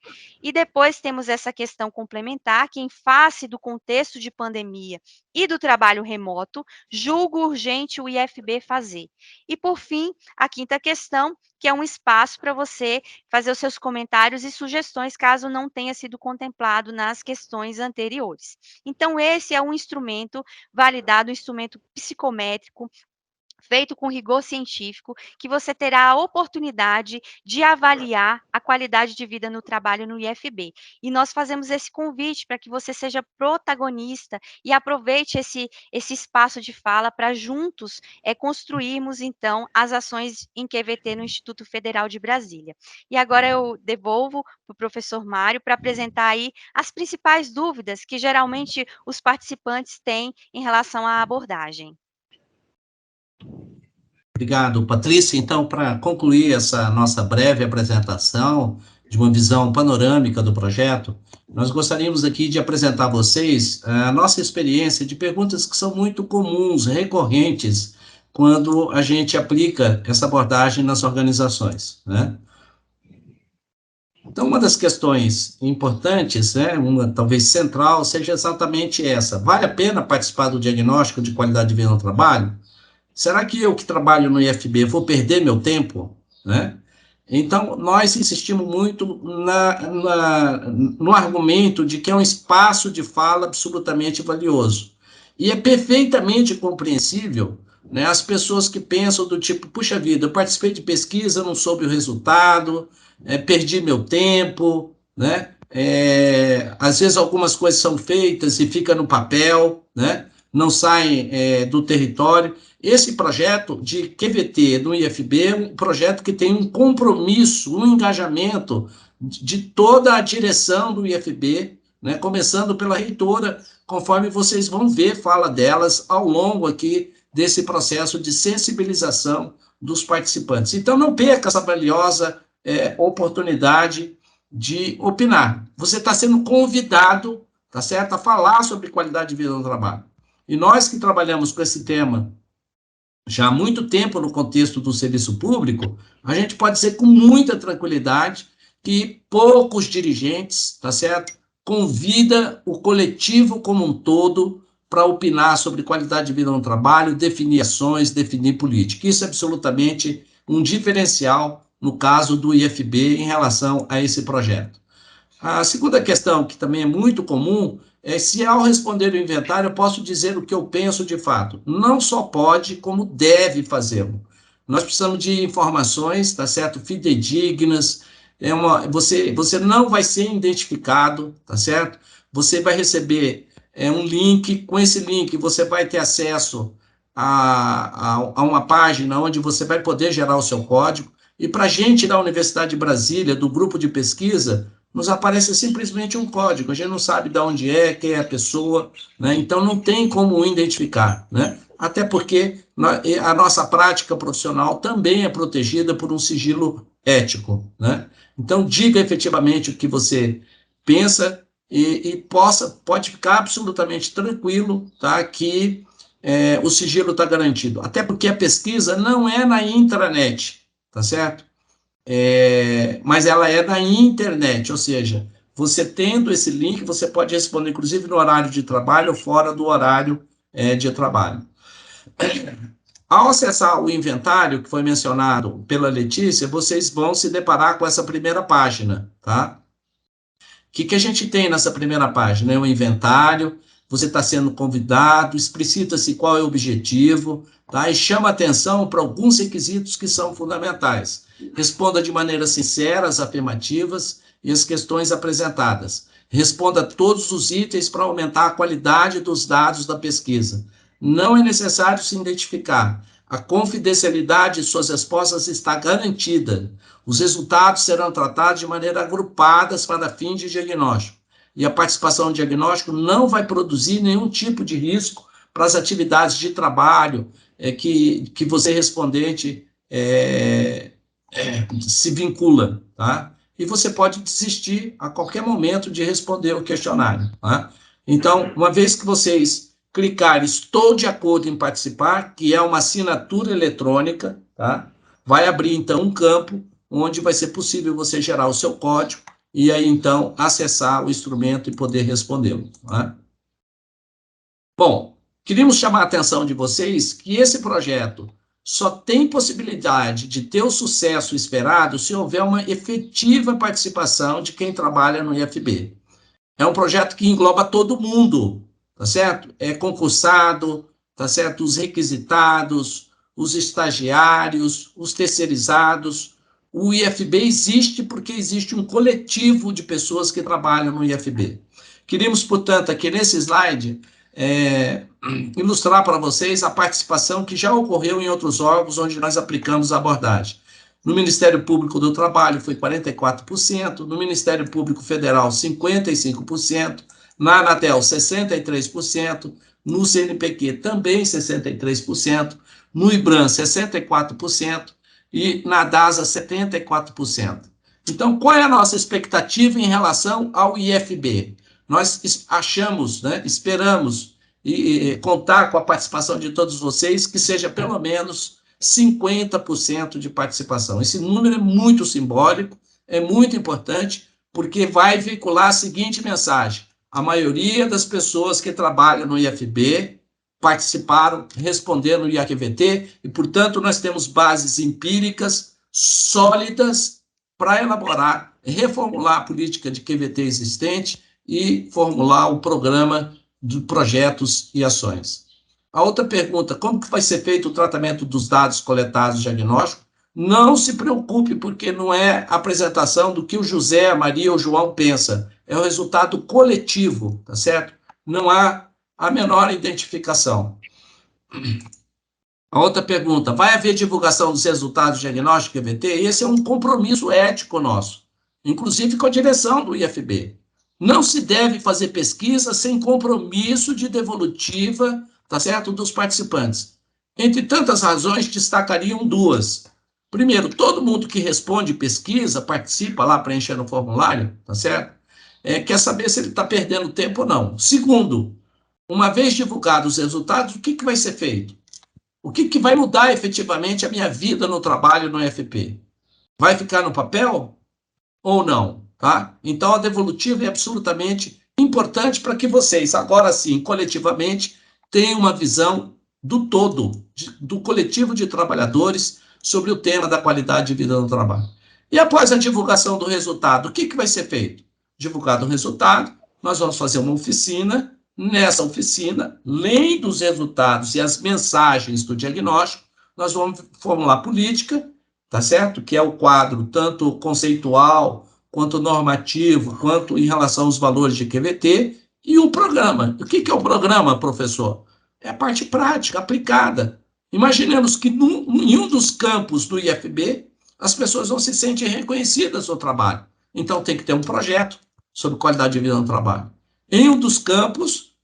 E depois temos essa questão complementar, que em face do contexto de pandemia e do trabalho remoto, julgo urgente o IFB fazer. E, por fim, a quinta questão, que é um espaço para você fazer os seus comentários e sugestões, caso não tenha sido contemplado nas questões anteriores. Então, esse é um instrumento validado, um instrumento psicométrico, feito com rigor científico, que você terá a oportunidade de avaliar a qualidade de vida no trabalho no IFB. E nós fazemos esse convite para que você seja protagonista e aproveite esse espaço de fala para juntos construirmos, então, as ações em QVT no Instituto Federal de Brasília. E agora eu devolvo para o professor Mário para apresentar aí as principais dúvidas que geralmente os participantes têm em relação à abordagem. Obrigado, Patrícia. Então, para concluir essa nossa breve apresentação de uma visão panorâmica do projeto, nós gostaríamos aqui de apresentar a vocês a nossa experiência de perguntas que são muito comuns, recorrentes, quando a gente aplica essa abordagem nas organizações, né? Então, uma das questões importantes, né, uma talvez central, seja exatamente essa: vale a pena participar do diagnóstico de qualidade de vida no trabalho? Será que eu que trabalho no IFB vou perder meu tempo, né? Então, nós insistimos muito no argumento de que é um espaço de fala absolutamente valioso. E é perfeitamente compreensível, né, as pessoas que pensam do tipo, puxa vida, eu participei de pesquisa, não soube o resultado, perdi meu tempo, né? Às vezes algumas coisas são feitas e fica no papel, né? Não saem do território. Esse projeto de QVT no IFB é um projeto que tem um compromisso, um engajamento de toda a direção do IFB, né, começando pela reitora, conforme vocês vão ver fala delas ao longo aqui desse processo de sensibilização dos participantes. Então, não perca essa valiosa oportunidade de opinar. Você está sendo convidado, tá certo, a falar sobre qualidade de vida no trabalho. E nós que trabalhamos com esse tema já há muito tempo no contexto do serviço público, a gente pode dizer com muita tranquilidade que poucos dirigentes, tá certo, convida o coletivo como um todo para opinar sobre qualidade de vida no trabalho, definir ações, definir política. Isso é absolutamente um diferencial no caso do IFB em relação a esse projeto. A segunda questão, que também é muito comum, é se ao responder o inventário eu posso dizer o que eu penso de fato. Não só pode, como deve fazê-lo. Nós precisamos de informações, tá certo, fidedignas. Você não vai ser identificado, tá certo? Você vai receber um link. Com esse link você vai ter acesso a uma página onde você vai poder gerar o seu código. E para a gente da Universidade de Brasília, do grupo de pesquisa, nos aparece simplesmente um código, a gente não sabe de onde é, quem é a pessoa, né? Então não tem como identificar, né? Até porque a nossa prática profissional também é protegida por um sigilo ético, né? Então diga efetivamente o que você pensa e pode ficar absolutamente tranquilo, tá? Que o sigilo está garantido. Até porque a pesquisa não é na intranet, tá certo? Mas ela é na internet, ou seja, você tendo esse link, você pode responder, inclusive, no horário de trabalho ou fora do horário de trabalho. Ao acessar o inventário, que foi mencionado pela Letícia, vocês vão se deparar com essa primeira página, tá? O que a gente tem nessa primeira página? É um inventário, você está sendo convidado, explicita-se qual é o objetivo, tá? E chama atenção para alguns requisitos que são fundamentais. Responda de maneira sincera as afirmativas e as questões apresentadas. Responda todos os itens para aumentar a qualidade dos dados da pesquisa. Não é necessário se identificar. A confidencialidade de suas respostas está garantida. Os resultados serão tratados de maneira agrupadas para fim de diagnóstico. E a participação no diagnóstico não vai produzir nenhum tipo de risco para as atividades de trabalho que você, respondente, se vincula, tá? E você pode desistir a qualquer momento de responder o questionário, tá? Então, uma vez que vocês clicarem estou de acordo em participar, que é uma assinatura eletrônica, tá? Vai abrir, então, um campo onde vai ser possível você gerar o seu código e aí, então, acessar o instrumento e poder respondê-lo, tá? Bom, queríamos chamar a atenção de vocês que esse projeto só tem possibilidade de ter o sucesso esperado se houver uma efetiva participação de quem trabalha no IFB. É um projeto que engloba todo mundo, tá certo? É concursado, tá certo? Os requisitados, os estagiários, os terceirizados. O IFB existe porque existe um coletivo de pessoas que trabalham no IFB. Queríamos, portanto, aqui nesse slide, ilustrar para vocês a participação que já ocorreu em outros órgãos onde nós aplicamos a abordagem. No Ministério Público do Trabalho foi 44%, no Ministério Público Federal 55%, na Anatel 63%, no CNPq também 63%, no IBRAM 64% e na DASA 74%. Então, qual é a nossa expectativa em relação ao IFB? Nós achamos, né, esperamos contar com a participação de todos vocês, que seja pelo menos 50% de participação. Esse número é muito simbólico, é muito importante, porque vai veicular a seguinte mensagem: a maioria das pessoas que trabalham no IFB participaram, responderam no IAQVT, e, portanto, nós temos bases empíricas sólidas para elaborar, reformular a política de QVT existente e formular o programa de projetos e ações. A outra pergunta: como que vai ser feito o tratamento dos dados coletados de diagnóstico? Não se preocupe, porque não é a apresentação do que o José, a Maria ou o João pensa, é o resultado coletivo, tá certo? Não há a menor identificação. A outra pergunta: vai haver divulgação dos resultados de diagnóstico QVT? Esse é um compromisso ético nosso, inclusive com a direção do IFB. Não se deve fazer pesquisa sem compromisso de devolutiva, tá certo, dos participantes. Entre tantas razões, destacariam duas. Primeiro, todo mundo que responde pesquisa, participa lá preenchendo o formulário, tá certo? Quer saber se ele está perdendo tempo ou não. Segundo, uma vez divulgados os resultados, o que vai ser feito? O que vai mudar efetivamente a minha vida no trabalho no IFB? Vai ficar no papel ou não? Tá? Então, a devolutiva é absolutamente importante para que vocês, agora sim, coletivamente, tenham uma visão do todo, do coletivo de trabalhadores sobre o tema da qualidade de vida no trabalho. E após a divulgação do resultado, o que vai ser feito? Divulgado o resultado, nós vamos fazer uma oficina. Nessa oficina, lendo os resultados e as mensagens do diagnóstico, nós vamos formular política, tá certo? Que é o quadro tanto conceitual, quanto normativo, quanto em relação aos valores de QVT, e o programa. O que é o programa, professor? É a parte prática, aplicada. Imaginemos que em um dos campos do IFB, as pessoas não se sentem reconhecidas no trabalho. Então, tem que ter um projeto sobre qualidade de vida no trabalho. Em um dos campos,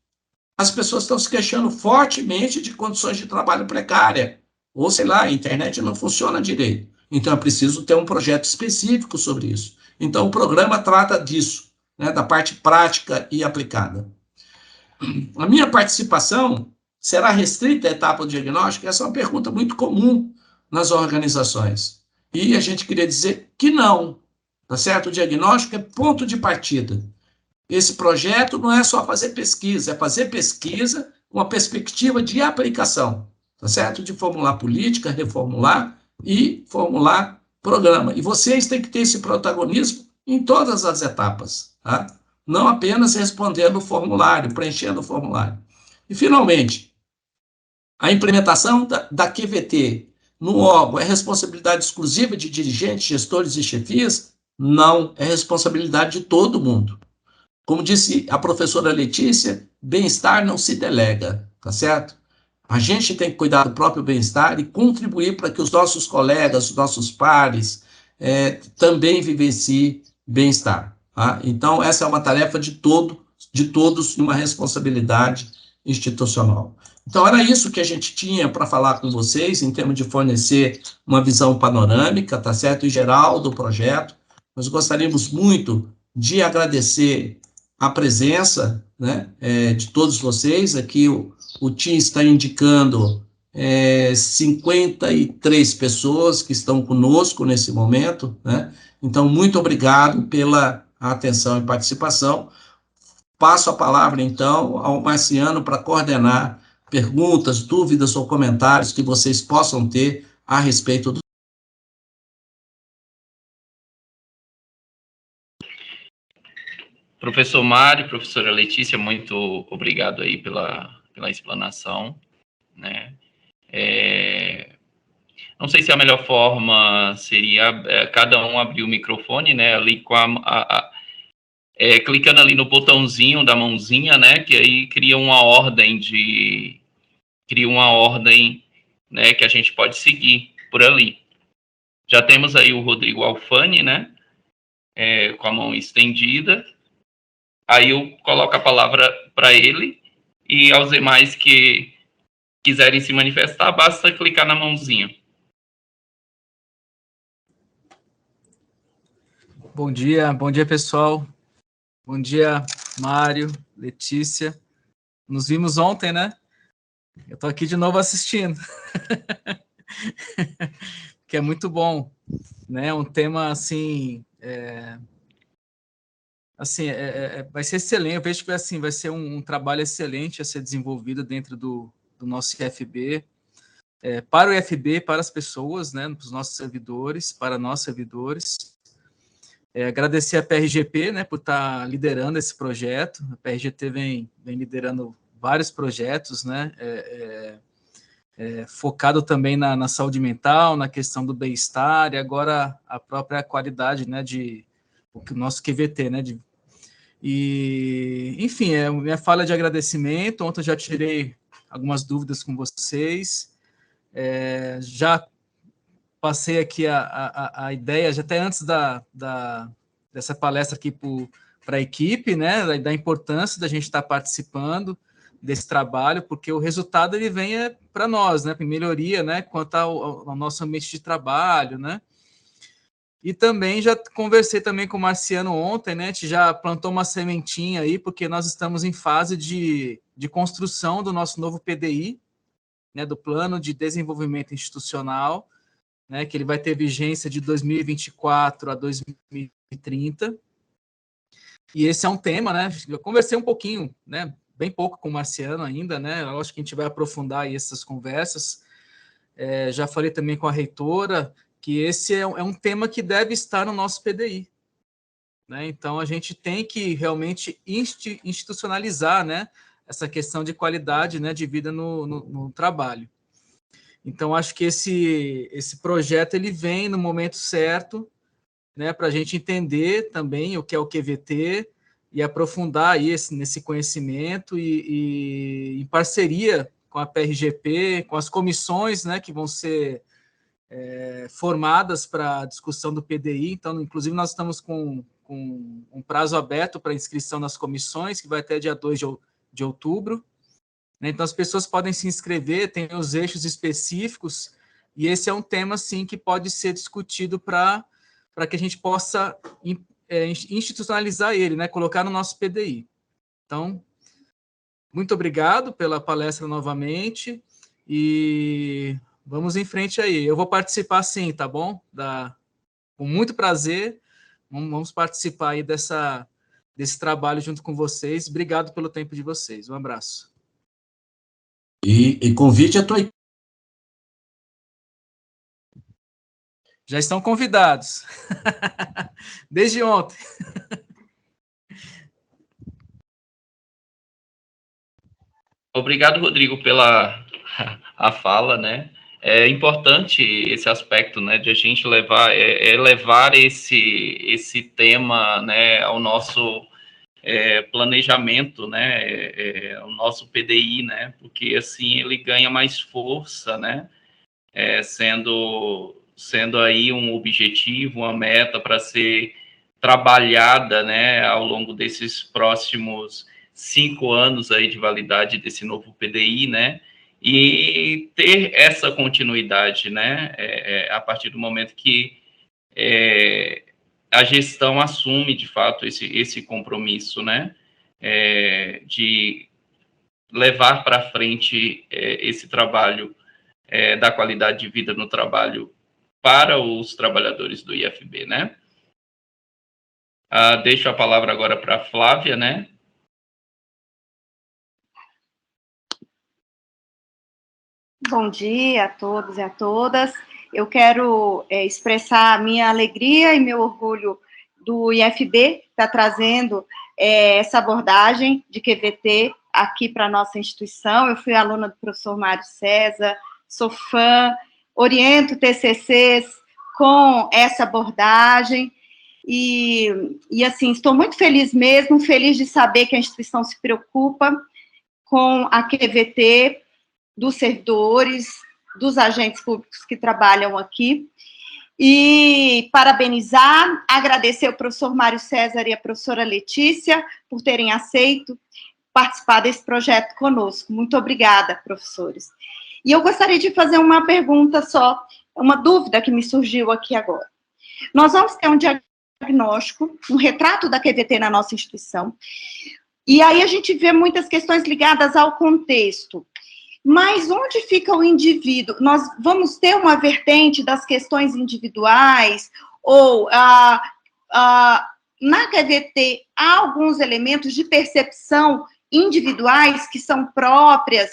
as pessoas estão se queixando fortemente de condições de trabalho precária. Ou, sei lá, a internet não funciona direito. Então, é preciso ter um projeto específico sobre isso. Então, o programa trata disso, né, da parte prática e aplicada. A minha participação será restrita a etapa do diagnóstico? Essa é uma pergunta muito comum nas organizações. E a gente queria dizer que não, tá certo? O diagnóstico é ponto de partida. Esse projeto não é só fazer pesquisa, é fazer pesquisa com uma perspectiva de aplicação, tá certo? De formular política, reformular e formular programa. E vocês têm que ter esse protagonismo em todas as etapas, tá? Não apenas respondendo o formulário, preenchendo o formulário. E, finalmente, a implementação da QVT no órgão é responsabilidade exclusiva de dirigentes, gestores e chefias? Não, é responsabilidade de todo mundo. Como disse a professora Letícia, bem-estar não se delega, tá certo? A gente tem que cuidar do próprio bem-estar e contribuir para que os nossos colegas, os nossos pares, também vivenciem bem-estar. Tá? Então, essa é uma tarefa de todos, e uma responsabilidade institucional. Então, era isso que a gente tinha para falar com vocês, em termos de fornecer uma visão panorâmica, tá certo? Em geral, do projeto. Nós gostaríamos muito de agradecer a presença, né, de todos vocês. Aqui o TIM está indicando 53 pessoas que estão conosco nesse momento, né? Então, muito obrigado pela atenção e participação. Passo a palavra, então, ao Marciano para coordenar perguntas, dúvidas ou comentários que vocês possam ter a respeito do. Professor Mário, professora Letícia, muito obrigado aí pela explanação, né? Não sei se a melhor forma seria cada um abrir o microfone, né? Ali com clicando ali no botãozinho da mãozinha, né? Que aí cria uma ordem, né? Que a gente pode seguir por ali. Já temos aí o Rodrigo Alfani, né? Com a mão estendida. Aí eu coloco a palavra para ele, e aos demais que quiserem se manifestar, basta clicar na mãozinha. Bom dia, pessoal. Bom dia, Mário, Letícia. Nos vimos ontem, né? Eu estou aqui de novo assistindo. Que é muito bom, né? Um tema, assim, vai ser excelente. Eu vejo que assim, vai ser um trabalho excelente a ser desenvolvido dentro do nosso IFB, para o IFB, para as pessoas, né? Para os nossos servidores, para nós servidores. Agradecer a PRGP, né, por estar liderando esse projeto. A PRGT vem liderando vários projetos, né, focado também na saúde mental, na questão do bem-estar, e agora a própria qualidade, né, o nosso QVT, né, e, enfim, minha fala de agradecimento. Ontem eu já tirei algumas dúvidas com vocês, já passei aqui a ideia, já até antes dessa palestra aqui para a equipe, né, da importância da gente estar participando desse trabalho, porque o resultado ele vem para nós, né, para melhoria, né, quanto ao nosso ambiente de trabalho, né. E também já conversei também com o Marciano ontem, né, a gente já plantou uma sementinha aí, porque nós estamos em fase de construção do nosso novo PDI, né, do Plano de Desenvolvimento Institucional, né, que ele vai ter vigência de 2024 a 2030. E esse é um tema, né? Eu conversei um pouquinho, né, bem pouco com o Marciano ainda, né? Eu acho que a gente vai aprofundar aí essas conversas. Já falei também com a reitora que esse é um tema que deve estar no nosso PDI, né? Então a gente tem que realmente institucionalizar, né, essa questão de qualidade, né, de vida no trabalho. Então, acho que esse projeto ele vem no momento certo, né, para a gente entender também o que é o QVT e aprofundar aí nesse conhecimento e em parceria com a PRGP, com as comissões, né, que vão ser formadas para a discussão do PDI. Então, inclusive, nós estamos com um prazo aberto para inscrição nas comissões, que vai até dia 2 de outubro. Então, as pessoas podem se inscrever, tem os eixos específicos, e esse é um tema, sim, que pode ser discutido para que a gente possa institucionalizar ele, né, colocar no nosso PDI. Então, muito obrigado pela palestra novamente e vamos em frente aí. Eu vou participar sim, tá bom? Com muito prazer, vamos participar aí desse trabalho junto com vocês. Obrigado pelo tempo de vocês. Um abraço. E convide a tua equipe. Já estão convidados. Desde ontem. Obrigado, Rodrigo, pela a fala, né? É importante esse aspecto, né, de a gente levar esse tema, né, ao nosso planejamento, né, ao nosso PDI, né, porque assim ele ganha mais força, né, sendo aí um objetivo, uma meta para ser trabalhada, né, ao longo desses próximos 5 anos aí de validade desse novo PDI, né, e ter essa continuidade, né, a partir do momento que a gestão assume, de fato, esse compromisso, né, de levar para frente esse trabalho da qualidade de vida no trabalho para os trabalhadores do IFB, né. Deixo a palavra agora para a Flávia, né. Bom dia a todos e a todas. Eu quero expressar a minha alegria e meu orgulho do IFB estar trazendo essa abordagem de QVT aqui para a nossa instituição. Eu fui aluna do professor Mário César, sou fã, oriento TCCs com essa abordagem e assim, estou muito feliz mesmo, feliz de saber que a instituição se preocupa com a QVT, dos servidores, dos agentes públicos que trabalham aqui, e parabenizar, agradecer ao professor Mário César e a professora Letícia por terem aceito participar desse projeto conosco. Muito obrigada, professores. E eu gostaria de fazer uma pergunta só, uma dúvida que me surgiu aqui agora. Nós vamos ter um diagnóstico, um retrato da QVT na nossa instituição, e aí a gente vê muitas questões ligadas ao contexto. Mas onde fica o indivíduo? Nós vamos ter uma vertente das questões individuais, ou na QVT há alguns elementos de percepção individuais que são próprias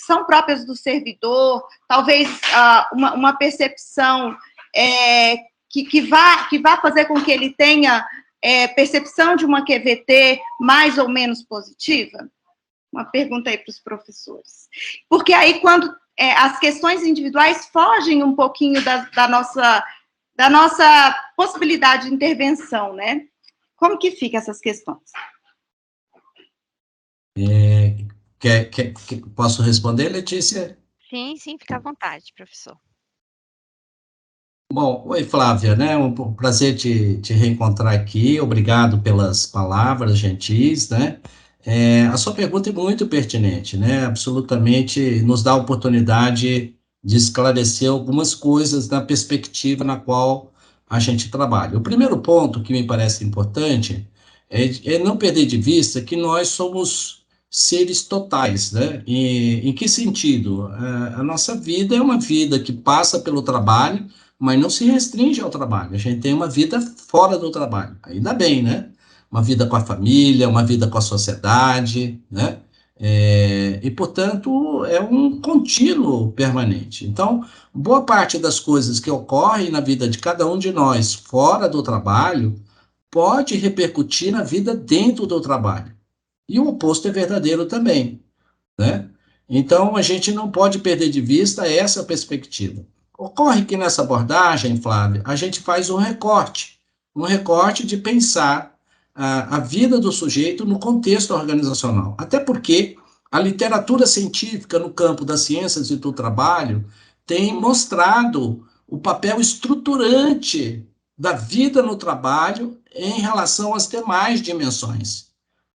são próprias do servidor, talvez uma percepção que vá fazer com que ele tenha percepção de uma QVT mais ou menos positiva? Uma pergunta aí para os professores. Porque aí, quando as questões individuais fogem um pouquinho da nossa possibilidade de intervenção, né? Como que ficam essas questões? Posso responder, Letícia? Sim, fica à vontade, professor. Bom, oi, Flávia, né? Um prazer te reencontrar aqui. Obrigado pelas palavras gentis, né? A sua pergunta é muito pertinente, né? Absolutamente nos dá a oportunidade de esclarecer algumas coisas na perspectiva na qual a gente trabalha. O primeiro ponto que me parece importante é não perder de vista que nós somos seres totais, né? Em que sentido? A nossa vida é uma vida que passa pelo trabalho, mas não se restringe ao trabalho. A gente tem uma vida fora do trabalho. Ainda bem, né? Uma vida com a família, uma vida com a sociedade, né? E, portanto, é um contínuo permanente. Então, boa parte das coisas que ocorrem na vida de cada um de nós fora do trabalho pode repercutir na vida dentro do trabalho. E o oposto é verdadeiro também, né? Então, a gente não pode perder de vista essa perspectiva. Ocorre que nessa abordagem, Flávia, a gente faz um recorte de pensar a vida do sujeito no contexto organizacional. Até porque a literatura científica no campo das ciências e do trabalho tem mostrado o papel estruturante da vida no trabalho em relação às demais dimensões.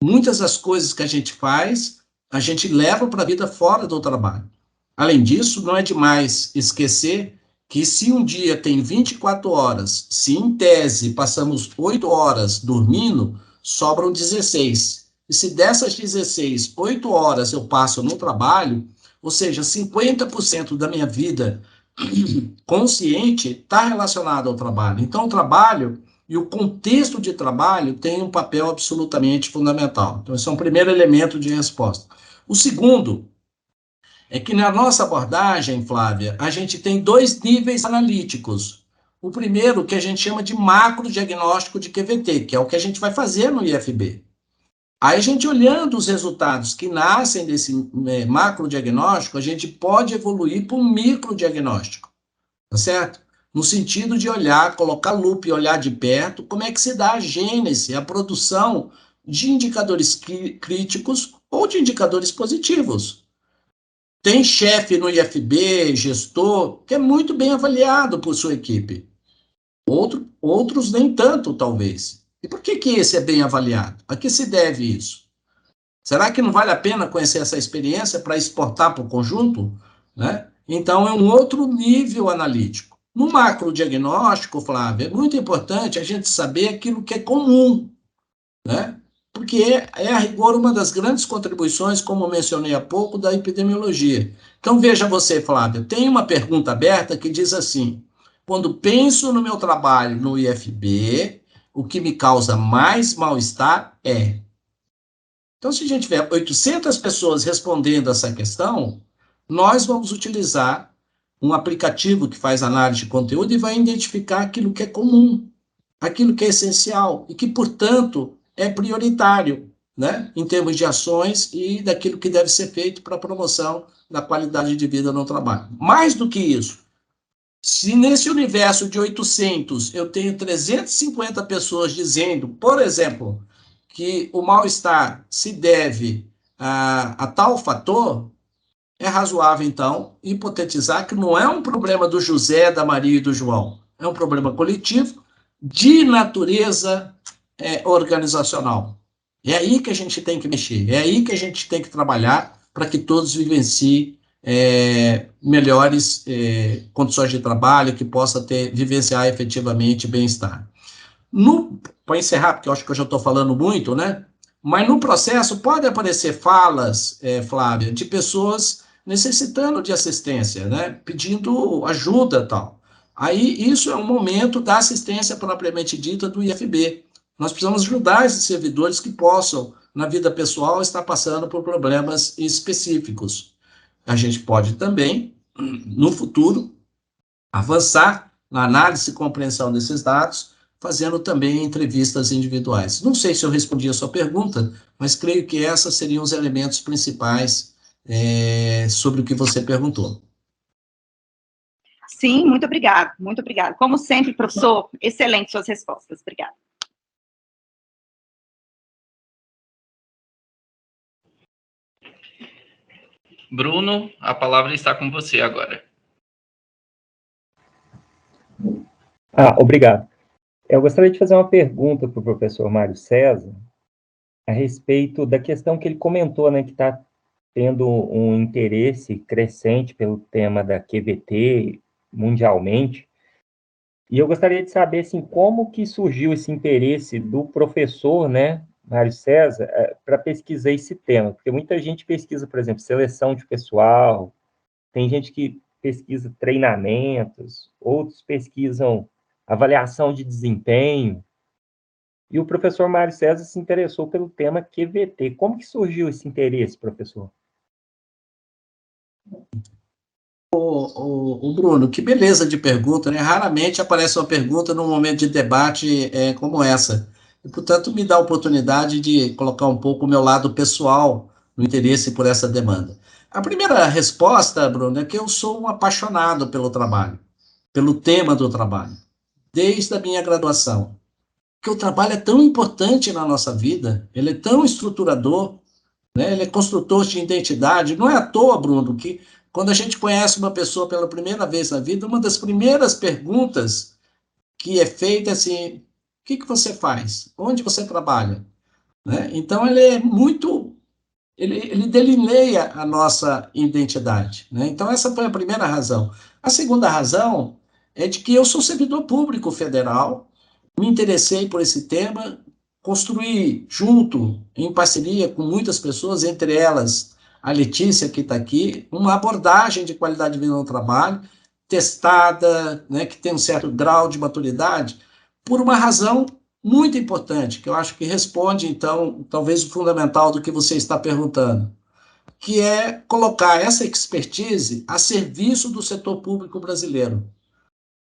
Muitas das coisas que a gente faz, a gente leva para a vida fora do trabalho. Além disso, não é demais esquecer que se um dia tem 24 horas, se em tese passamos 8 horas dormindo, sobram 16. E se dessas 16, 8 horas eu passo no trabalho, ou seja, 50% da minha vida consciente está relacionado ao trabalho. Então, o trabalho e o contexto de trabalho tem um papel absolutamente fundamental. Então, esse é um primeiro elemento de resposta. O segundo é que na nossa abordagem, Flávia, a gente tem 2 níveis analíticos. O primeiro, que a gente chama de macrodiagnóstico de QVT, que é o que a gente vai fazer no IFB. Aí, a gente olhando os resultados que nascem desse macrodiagnóstico, a gente pode evoluir para um microdiagnóstico, tá certo? No sentido de olhar, colocar lupa e olhar de perto como é que se dá a gênese, a produção de indicadores críticos ou de indicadores positivos. Tem chefe no IFB, gestor, que é muito bem avaliado por sua equipe. Outros nem tanto, talvez. E por que esse é bem avaliado? A que se deve isso? Será que não vale a pena conhecer essa experiência para exportar para o conjunto? Né? Então, é um outro nível analítico. No macrodiagnóstico, Flávio, é muito importante a gente saber aquilo que é comum, né? Porque é, a rigor, uma das grandes contribuições, como eu mencionei há pouco, da epidemiologia. Então, veja você, Flávio, tem uma pergunta aberta que diz assim: quando penso no meu trabalho no IFB, o que me causa mais mal-estar é... Então, se a gente tiver 800 pessoas respondendo essa questão, nós vamos utilizar um aplicativo que faz análise de conteúdo e vai identificar aquilo que é comum, aquilo que é essencial e que, portanto, é prioritário, né, em termos de ações e daquilo que deve ser feito para a promoção da qualidade de vida no trabalho. Mais do que isso, se nesse universo de 800 eu tenho 350 pessoas dizendo, por exemplo, que o mal-estar se deve a tal fator, é razoável, então, hipotetizar que não é um problema do José, da Maria e do João, é um problema coletivo de natureza organizacional. É aí que a gente tem que mexer, é aí que a gente tem que trabalhar para que todos vivenciem melhores condições de trabalho, que possa vivenciar efetivamente bem-estar. Para encerrar, porque eu acho que eu já estou falando muito, né? Mas no processo pode aparecer falas, Flávia, de pessoas necessitando de assistência, né? Pedindo ajuda e tal. Aí isso é um momento da assistência propriamente dita do IFB. Nós precisamos ajudar esses servidores que possam, na vida pessoal, estar passando por problemas específicos. A gente pode também, no futuro, avançar na análise e compreensão desses dados, fazendo também entrevistas individuais. Não sei se eu respondi a sua pergunta, mas creio que esses seriam os elementos principais sobre o que você perguntou. Sim, muito obrigada, muito obrigada. Como sempre, professor, excelente suas respostas. Obrigada. Bruno, a palavra está com você agora. Obrigado. Eu gostaria de fazer uma pergunta para o professor Mário César a respeito da questão que ele comentou, né, que está tendo um interesse crescente pelo tema da QVT mundialmente. E eu gostaria de saber, assim, como que surgiu esse interesse do professor, né, Mário César, para pesquisar esse tema. Porque muita gente pesquisa, por exemplo, seleção de pessoal, tem gente que pesquisa treinamentos, outros pesquisam avaliação de desempenho, e o professor Mário César se interessou pelo tema QVT. Como que surgiu esse interesse, professor? O Bruno, que beleza de pergunta, né? Raramente aparece uma pergunta num momento de debate como essa. E, portanto, me dá a oportunidade de colocar um pouco o meu lado pessoal no interesse por essa demanda. A primeira resposta, Bruno, é que eu sou um apaixonado pelo trabalho, pelo tema do trabalho, desde a minha graduação. Porque o trabalho é tão importante na nossa vida, ele é tão estruturador, né? Ele é construtor de identidade. Não é à toa, Bruno, que quando a gente conhece uma pessoa pela primeira vez na vida, uma das primeiras perguntas que é feita é assim: o que você faz? Onde você trabalha? Né? Então, ele é muito... Ele delineia a nossa identidade. Né? Então, essa foi a primeira razão. A segunda razão é de que eu sou servidor público federal, me interessei por esse tema construir junto, em parceria com muitas pessoas, entre elas a Letícia, que está aqui, uma abordagem de qualidade de vida no trabalho, testada, né, que tem um certo grau de maturidade, por uma razão muito importante, que eu acho que responde, então, talvez o fundamental do que você está perguntando, que é colocar essa expertise a serviço do setor público brasileiro.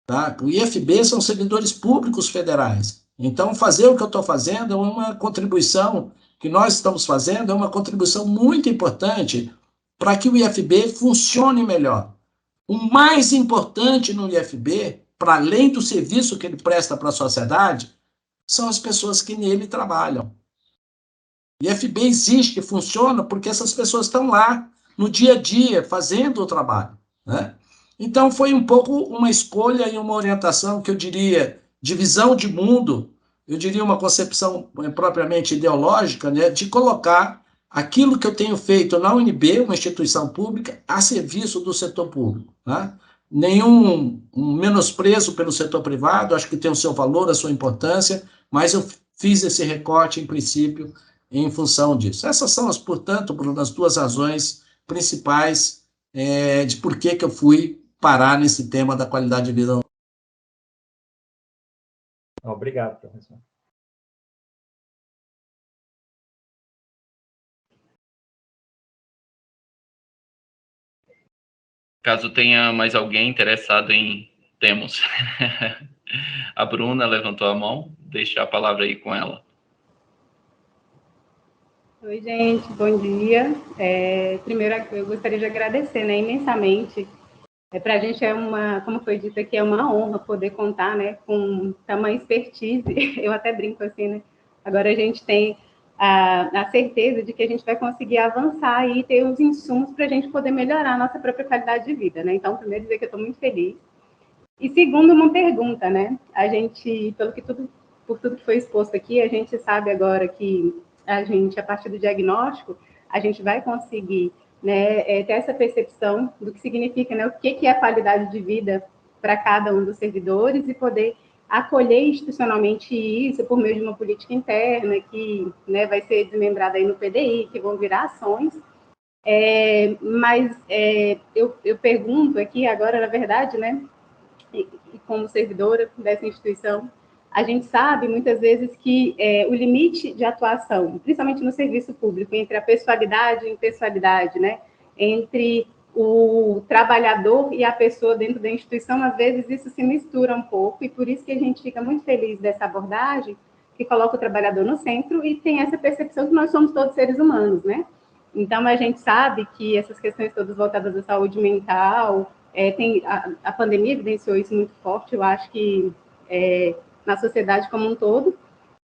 Tá? O IFB são servidores públicos federais. Então, fazer o que eu estou fazendo é uma contribuição, que nós estamos fazendo, é uma contribuição muito importante para que o IFB funcione melhor. O mais importante no IFB, para além do serviço que ele presta para a sociedade, são as pessoas que nele trabalham. O IFB existe, funciona, porque essas pessoas estão lá, no dia a dia, fazendo o trabalho, né? Então, foi um pouco uma escolha e uma orientação, que eu diria, de visão de mundo, eu diria uma concepção propriamente ideológica, né, de colocar aquilo que eu tenho feito na UNB, uma instituição pública, a serviço do setor público, né? Nenhum menosprezo pelo setor privado, acho que tem o seu valor, a sua importância, mas eu fiz esse recorte, em princípio, em função disso. Essas são, portanto, Bruno, as duas razões principais de por que eu fui parar nesse tema da qualidade de vida. Obrigado, professor. Caso tenha mais alguém interessado em... Temos. A Bruna levantou a mão, deixa a palavra aí com ela. Oi, gente, bom dia. Primeiro, eu gostaria de agradecer, né, imensamente. Para a gente como foi dito aqui, é uma honra poder contar, né, com tamanha expertise. Eu até brinco assim, né? Agora a gente tem a certeza de que a gente vai conseguir avançar e ter os insumos para a gente poder melhorar a nossa própria qualidade de vida, né? Então, primeiro, dizer que eu estou muito feliz. E segundo, uma pergunta, né? A gente, por tudo que foi exposto aqui, a gente sabe agora que a partir do diagnóstico, a gente vai conseguir, né, ter essa percepção do que significa, né, o que é a qualidade de vida para cada um dos servidores e poder acolher institucionalmente isso por meio de uma política interna que, né, vai ser desmembrada aí no PDI, que vão virar ações. Mas eu pergunto aqui agora, na verdade, né, e como servidora dessa instituição, a gente sabe muitas vezes que o limite de atuação, principalmente no serviço público, entre a pessoalidade e a impessoalidade, né, entre o trabalhador e a pessoa dentro da instituição, às vezes isso se mistura um pouco, e por isso que a gente fica muito feliz dessa abordagem, que coloca o trabalhador no centro e tem essa percepção que nós somos todos seres humanos, né? Então, a gente sabe que essas questões todas voltadas à saúde mental, a pandemia evidenciou isso muito forte, eu acho que na sociedade como um todo,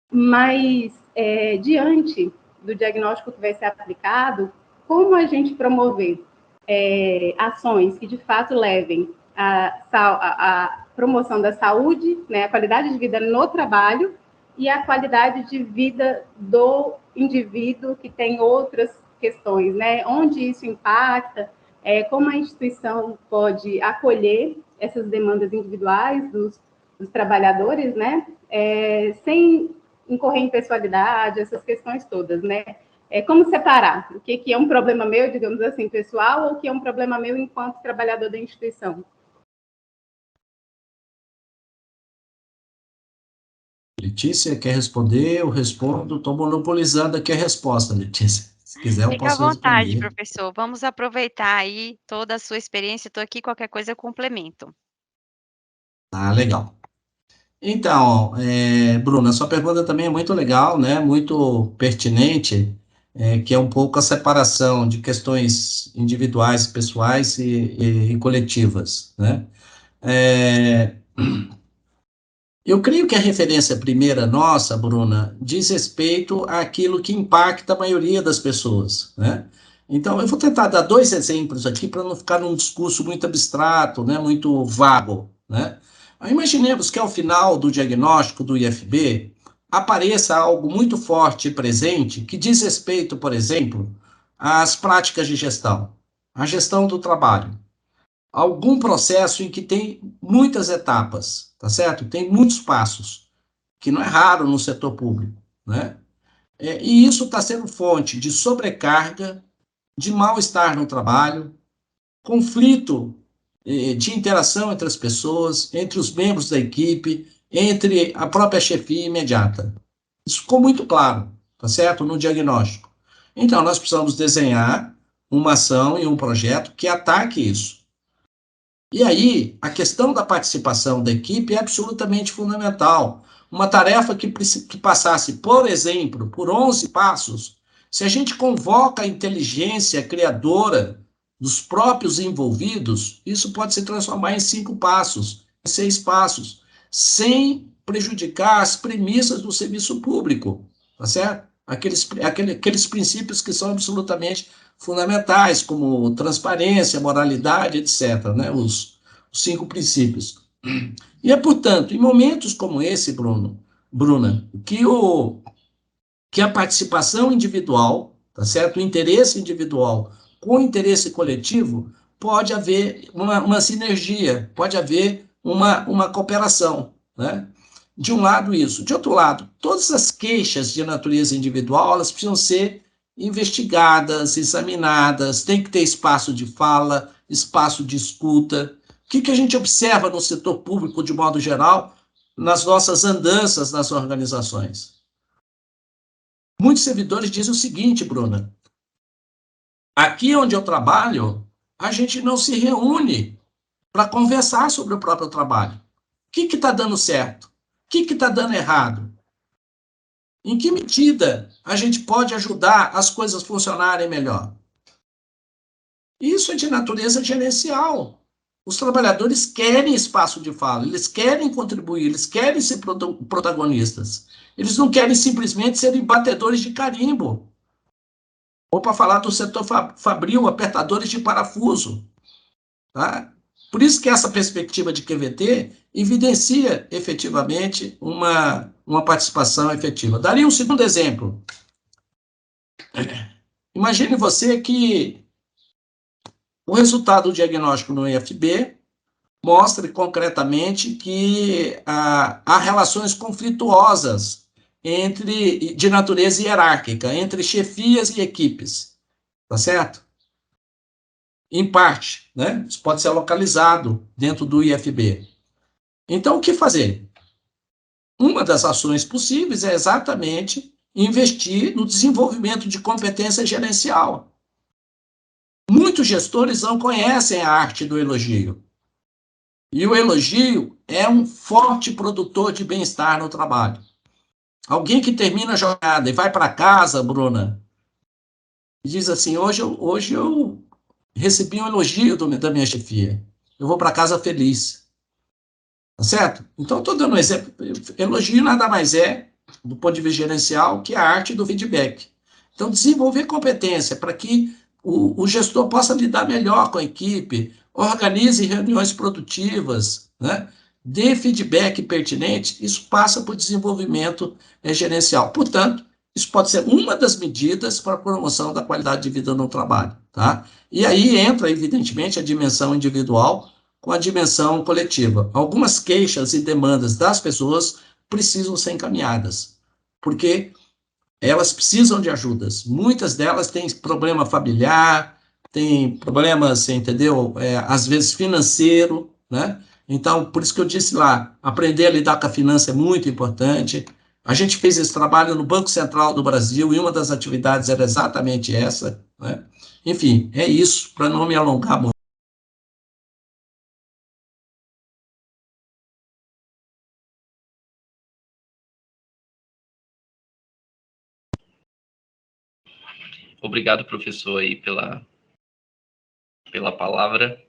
mas diante do diagnóstico que vai ser aplicado, como a gente promover ações que de fato levem à promoção da saúde, né, a qualidade de vida no trabalho e a qualidade de vida do indivíduo que tem outras questões, né, onde isso impacta, como a instituição pode acolher essas demandas individuais dos trabalhadores, né, sem incorrer em pessoalidade, essas questões todas, né? Como separar o que é um problema meu, digamos assim, pessoal, ou o que é um problema meu enquanto trabalhador da instituição? Letícia, quer responder? Eu respondo. Estou monopolizando aqui a resposta, Letícia. Se quiser, eu Fica à posso vontade, responder. professor. Vamos aproveitar aí toda a sua experiência. Estou aqui, qualquer coisa eu complemento. Ah, legal. Então, Bruna, sua pergunta também é muito legal, né? Muito pertinente, que é um pouco a separação de questões individuais, pessoais e coletivas, né? Eu creio que a referência primeira nossa, Bruna, diz respeito àquilo que impacta a maioria das pessoas, né? Então, eu vou tentar dar dois exemplos aqui para não ficar num discurso muito abstrato, né? Muito vago, né? Imaginemos que ao final do diagnóstico do IFB apareça algo muito forte e presente que diz respeito, por exemplo, às práticas de gestão, à gestão do trabalho, algum processo em que tem muitas etapas, tá certo? Tem muitos passos, que não é raro no setor público. né? E isso está sendo fonte de sobrecarga, de mal-estar no trabalho, conflito de interação entre as pessoas, entre os membros da equipe, entre a própria chefia imediata. Isso ficou muito claro, tá certo? No diagnóstico. Então, nós precisamos desenhar uma ação e um projeto que ataque isso. E aí, a questão da participação da equipe é absolutamente fundamental. Uma tarefa que passasse, por exemplo, por 11 passos, se a gente convoca a inteligência criadora dos próprios envolvidos, isso pode se transformar em 5 passos, em 6 passos, sem prejudicar as premissas do serviço público, tá certo? Aqueles princípios que são absolutamente fundamentais, como transparência, moralidade, etc., né? Os 5 princípios. E é, portanto, em momentos como esse, Bruna, que a participação individual, tá certo? O interesse individual com o interesse coletivo, pode haver uma sinergia, pode haver uma cooperação, né? De um lado, isso. De outro lado, todas as queixas de natureza individual, elas precisam ser investigadas, examinadas, tem que ter espaço de fala, espaço de escuta. O que a gente observa no setor público, de modo geral, nas nossas andanças nas organizações? Muitos servidores dizem o seguinte, Bruna: aqui onde eu trabalho, a gente não se reúne para conversar sobre o próprio trabalho. O que está dando certo? O que está dando errado? Em que medida a gente pode ajudar as coisas a funcionarem melhor? Isso é de natureza gerencial. Os trabalhadores querem espaço de fala, eles querem contribuir, eles querem ser protagonistas. Eles não querem simplesmente serem batedores de carimbo. Ou, para falar do setor fabril, apertadores de parafuso. Tá? Por isso que essa perspectiva de QVT evidencia efetivamente uma participação efetiva. Daria um segundo exemplo. Imagine você que o resultado do diagnóstico no IFB mostre concretamente que há relações conflituosas de natureza hierárquica entre chefias e equipes, tá certo? Em parte, né? Isso pode ser localizado dentro do IFB. Então, o que fazer? Uma das ações possíveis é exatamente investir no desenvolvimento de competência gerencial. Muitos gestores não conhecem a arte do elogio. E o elogio é um forte produtor de bem-estar no trabalho. Alguém que termina a jornada e vai para casa, Bruna, e diz assim: hoje eu recebi um elogio da minha chefia. Eu vou para casa feliz. Tá certo? Então, estou dando um exemplo. Elogio nada mais é, do ponto de vista gerencial, que a arte do feedback. Então, desenvolver competência para que o gestor possa lidar melhor com a equipe, organize reuniões produtivas, né? Dê feedback pertinente, isso passa por desenvolvimento gerencial. Portanto, isso pode ser uma das medidas para a promoção da qualidade de vida no trabalho. Tá? E aí entra, evidentemente, a dimensão individual com a dimensão coletiva. Algumas queixas e demandas das pessoas precisam ser encaminhadas, porque elas precisam de ajudas. Muitas delas têm problema familiar, têm problemas, você entendeu? Às vezes financeiro, né? Então, por isso que eu disse lá, aprender a lidar com a finança é muito importante. A gente fez esse trabalho no Banco Central do Brasil e uma das atividades era exatamente essa, né? Enfim, é isso, para não me alongar muito. Obrigado, professor, aí pela palavra.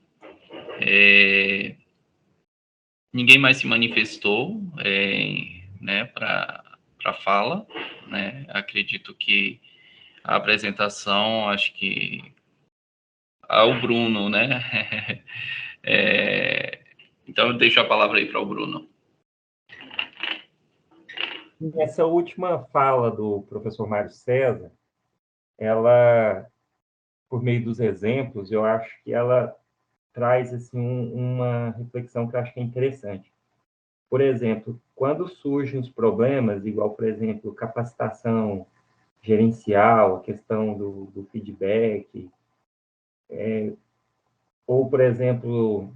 Ninguém mais se manifestou, né, para a fala, né? Acredito que a apresentação, acho que ao Bruno, né? Então, eu deixo a palavra aí para o Bruno. Essa última fala do professor Mário César, ela, por meio dos exemplos, eu acho que ela traz assim, uma reflexão que eu acho que é interessante. por exemplo, quando surgem os problemas, igual, por exemplo, capacitação gerencial, a questão do feedback, ou, por exemplo,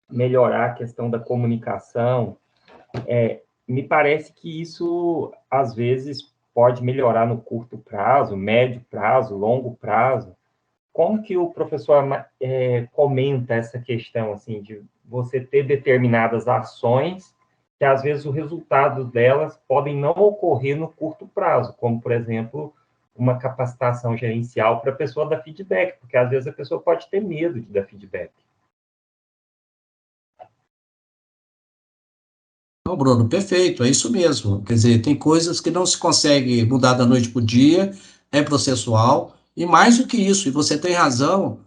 melhorar a questão da comunicação, me parece que isso, às vezes, pode melhorar no curto prazo, médio prazo, longo prazo. Como que o professor comenta essa questão, assim, de você ter determinadas ações que, às vezes, o resultado delas podem não ocorrer no curto prazo, como, por exemplo, uma capacitação gerencial para a pessoa dar feedback, porque, às vezes, a pessoa pode ter medo de dar feedback. Não, Bruno, perfeito, é isso mesmo. Quer dizer, tem coisas que não se consegue mudar da noite para o dia, é processual, e mais do que isso, e você tem razão,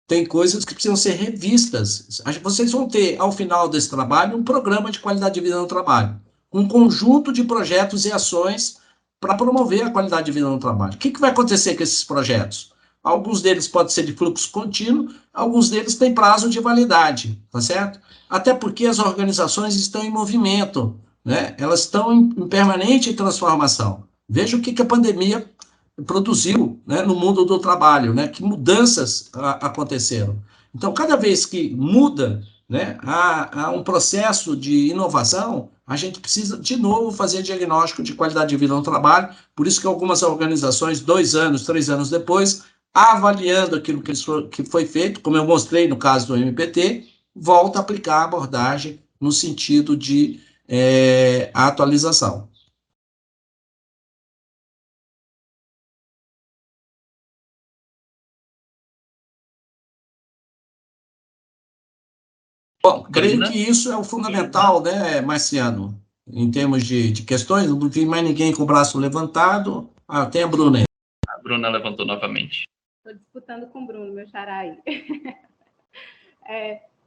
tem coisas que precisam ser revistas. Vocês vão ter, ao final desse trabalho, um programa de qualidade de vida no trabalho, um conjunto de projetos e ações para promover a qualidade de vida no trabalho. O que vai acontecer com esses projetos? Alguns deles podem ser de fluxo contínuo, alguns deles têm prazo de validade, tá certo? Até porque as organizações estão em movimento, né? Elas estão em permanente transformação. Veja o que a pandemia produziu, né, no mundo do trabalho, né? Que mudanças aconteceram. Então, cada vez que muda, né, há um processo de inovação, a gente precisa, de novo, fazer diagnóstico de qualidade de vida no trabalho, por isso que algumas organizações, 2 anos, 3 anos depois, avaliando aquilo que foi feito, como eu mostrei no caso do MPT, volta a aplicar a abordagem no sentido de atualização. Bom, creio que isso é o fundamental, né, Marciano, em termos de questões. Não vi mais ninguém com o braço levantado. Tem a Bruna aí. A Bruna levantou novamente. Estou disputando com o Bruno, meu xará aí.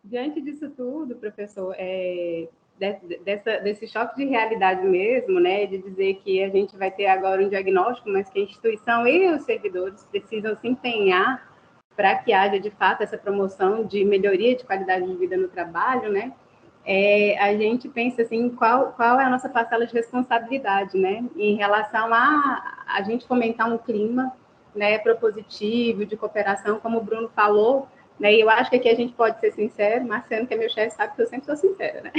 Diante disso tudo, professor, desse choque de realidade mesmo, né, de dizer que a gente vai ter agora um diagnóstico, mas que a instituição e os servidores precisam se empenhar para que haja, de fato, essa promoção de melhoria de qualidade de vida no trabalho, né, a gente pensa assim, qual é a nossa parcela de responsabilidade, né, em relação a gente fomentar um clima, né, propositivo, de cooperação, como o Bruno falou, né, e eu acho que aqui a gente pode ser sincero, Marciano, que é meu chefe, sabe que eu sempre sou sincera, né?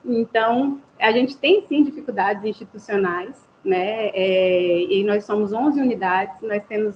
Então, a gente tem, sim, dificuldades institucionais, né, e nós somos 11 unidades,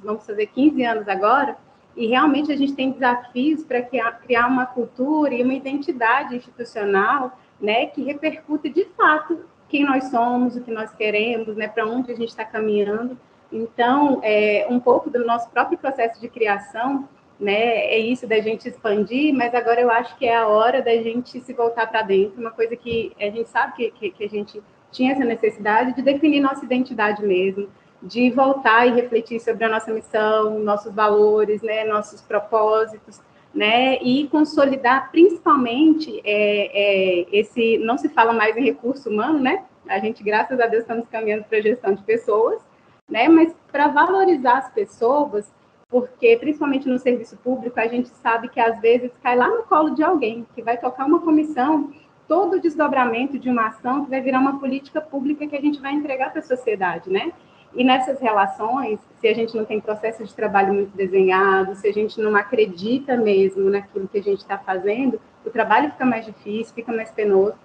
vamos fazer 15 anos agora, e realmente a gente tem desafios para criar uma cultura e uma identidade institucional, né, que repercute de fato quem nós somos, o que nós queremos, né, para onde a gente está caminhando. Então, um pouco do nosso próprio processo de criação, né, é isso da gente expandir, mas agora eu acho que é a hora da gente se voltar para dentro, uma coisa que a gente sabe que a gente tinha essa necessidade de definir nossa identidade mesmo, de voltar e refletir sobre a nossa missão, nossos valores, né, nossos propósitos, né, e consolidar principalmente esse, não se fala mais em recurso humano, né, a gente, graças a Deus, estamos caminhando para a gestão de pessoas, né, mas para valorizar as pessoas, porque, principalmente no serviço público, a gente sabe que, às vezes, cai lá no colo de alguém, que vai tocar uma comissão, todo o desdobramento de uma ação que vai virar uma política pública que a gente vai entregar para a sociedade, né? E nessas relações, se a gente não tem processo de trabalho muito desenhado, se a gente não acredita mesmo naquilo que a gente está fazendo, o trabalho fica mais difícil, fica mais penoso.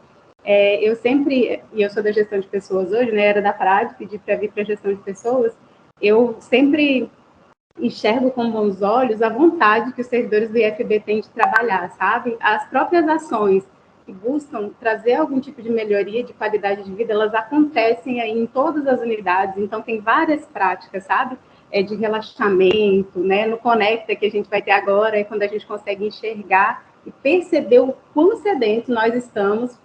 Eu sempre, e eu sou da gestão de pessoas hoje, né, era da PRAD, pedi para vir para a gestão de pessoas, eu sempre enxergo com bons olhos a vontade que os servidores do IFB têm de trabalhar, sabe? As próprias ações que buscam trazer algum tipo de melhoria de qualidade de vida, elas acontecem aí em todas as unidades, então tem várias práticas, sabe? De relaxamento, né? No Conecta que a gente vai ter agora, é quando a gente consegue enxergar e perceber o quão sedento nós estamos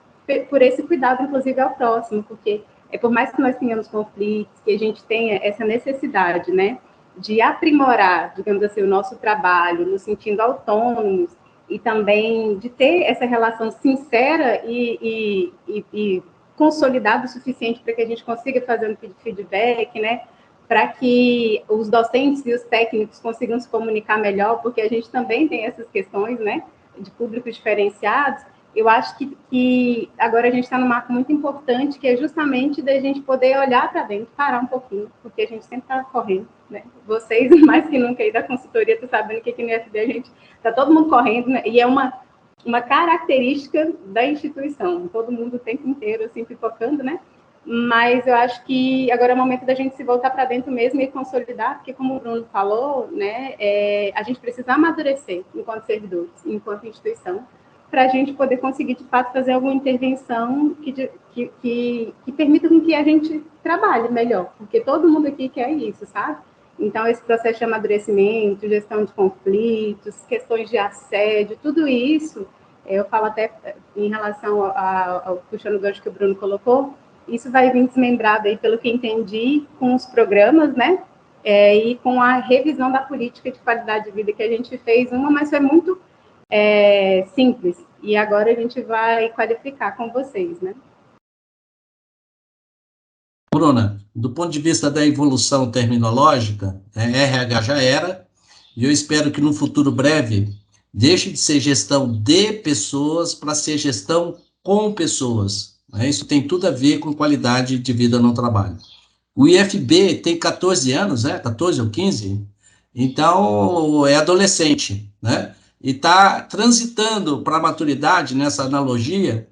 por esse cuidado, inclusive, ao próximo, porque por mais que nós tenhamos conflitos, que a gente tenha essa necessidade, né, de aprimorar, digamos assim, o nosso trabalho, nos sentindo autônomos, e também de ter essa relação sincera e consolidada o suficiente para que a gente consiga fazer um feedback, né, para que os docentes e os técnicos consigam se comunicar melhor, porque a gente também tem essas questões, né, de públicos diferenciados. eu acho que agora a gente está num marco muito importante, que é justamente da gente poder olhar para dentro, parar um pouquinho, porque a gente sempre está correndo, né? Vocês, mais que nunca, aí da consultoria, estão sabendo que aqui no IFB a gente está todo mundo correndo, né? E é uma característica da instituição, todo mundo o tempo inteiro, assim, pipocando, né? Mas eu acho que agora é o momento da gente se voltar para dentro mesmo e consolidar, porque como o Bruno falou, né, a gente precisa amadurecer enquanto servidores, enquanto instituição, para a gente poder conseguir, de fato, fazer alguma intervenção que permita com que a gente trabalhe melhor, porque todo mundo aqui quer isso, sabe? Então, esse processo de amadurecimento, gestão de conflitos, questões de assédio, tudo isso, eu falo até em relação ao puxando o gancho que o Bruno colocou, isso vai vir desmembrado aí, pelo que entendi, com os programas, né? E com a revisão da política de qualidade de vida que a gente fez, mas foi muito simples. E agora a gente vai qualificar com vocês, né? Bruna, do ponto de vista da evolução terminológica, RH já era, e eu espero que no futuro breve deixe de ser gestão de pessoas para ser gestão com pessoas. Né? Isso tem tudo a ver com qualidade de vida no trabalho. O IFB tem 14 anos, 14 ou 15, então é adolescente, né? E está transitando para a maturidade nessa analogia,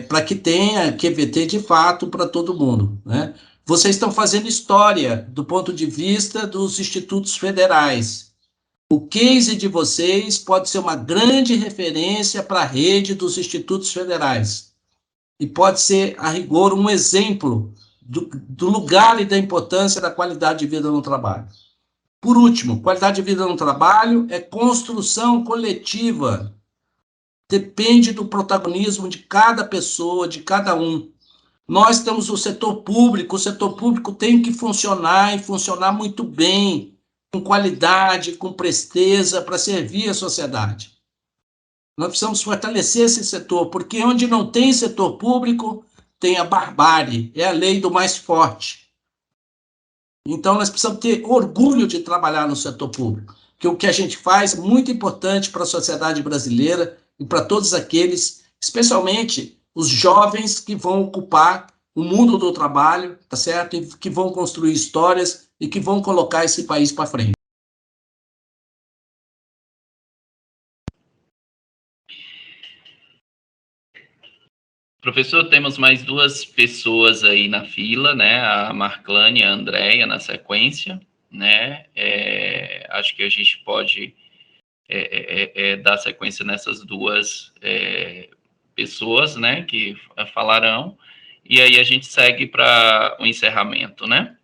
para que tenha QVT de fato para todo mundo, né? Vocês estão fazendo história do ponto de vista dos institutos federais. O case de vocês pode ser uma grande referência para a rede dos institutos federais e pode ser, a rigor, um exemplo do lugar e da importância da qualidade de vida no trabalho. Por último, qualidade de vida no trabalho é construção coletiva. Depende do protagonismo de cada pessoa, de cada um. Nós temos o setor público tem que funcionar e funcionar muito bem, com qualidade, com presteza, para servir a sociedade. Nós precisamos fortalecer esse setor, porque onde não tem setor público, tem a barbárie, é a lei do mais forte. Então, nós precisamos ter orgulho de trabalhar no setor público, que o que a gente faz é muito importante para a sociedade brasileira e para todos aqueles, especialmente os jovens que vão ocupar o mundo do trabalho, tá certo? E que vão construir histórias e que vão colocar esse país para frente. Professor, temos mais duas pessoas aí na fila, né? A Marclane e a Andréia na sequência, né? Acho que a gente pode dar sequência nessas duas pessoas, né? Que falarão, e aí a gente segue para o encerramento, né?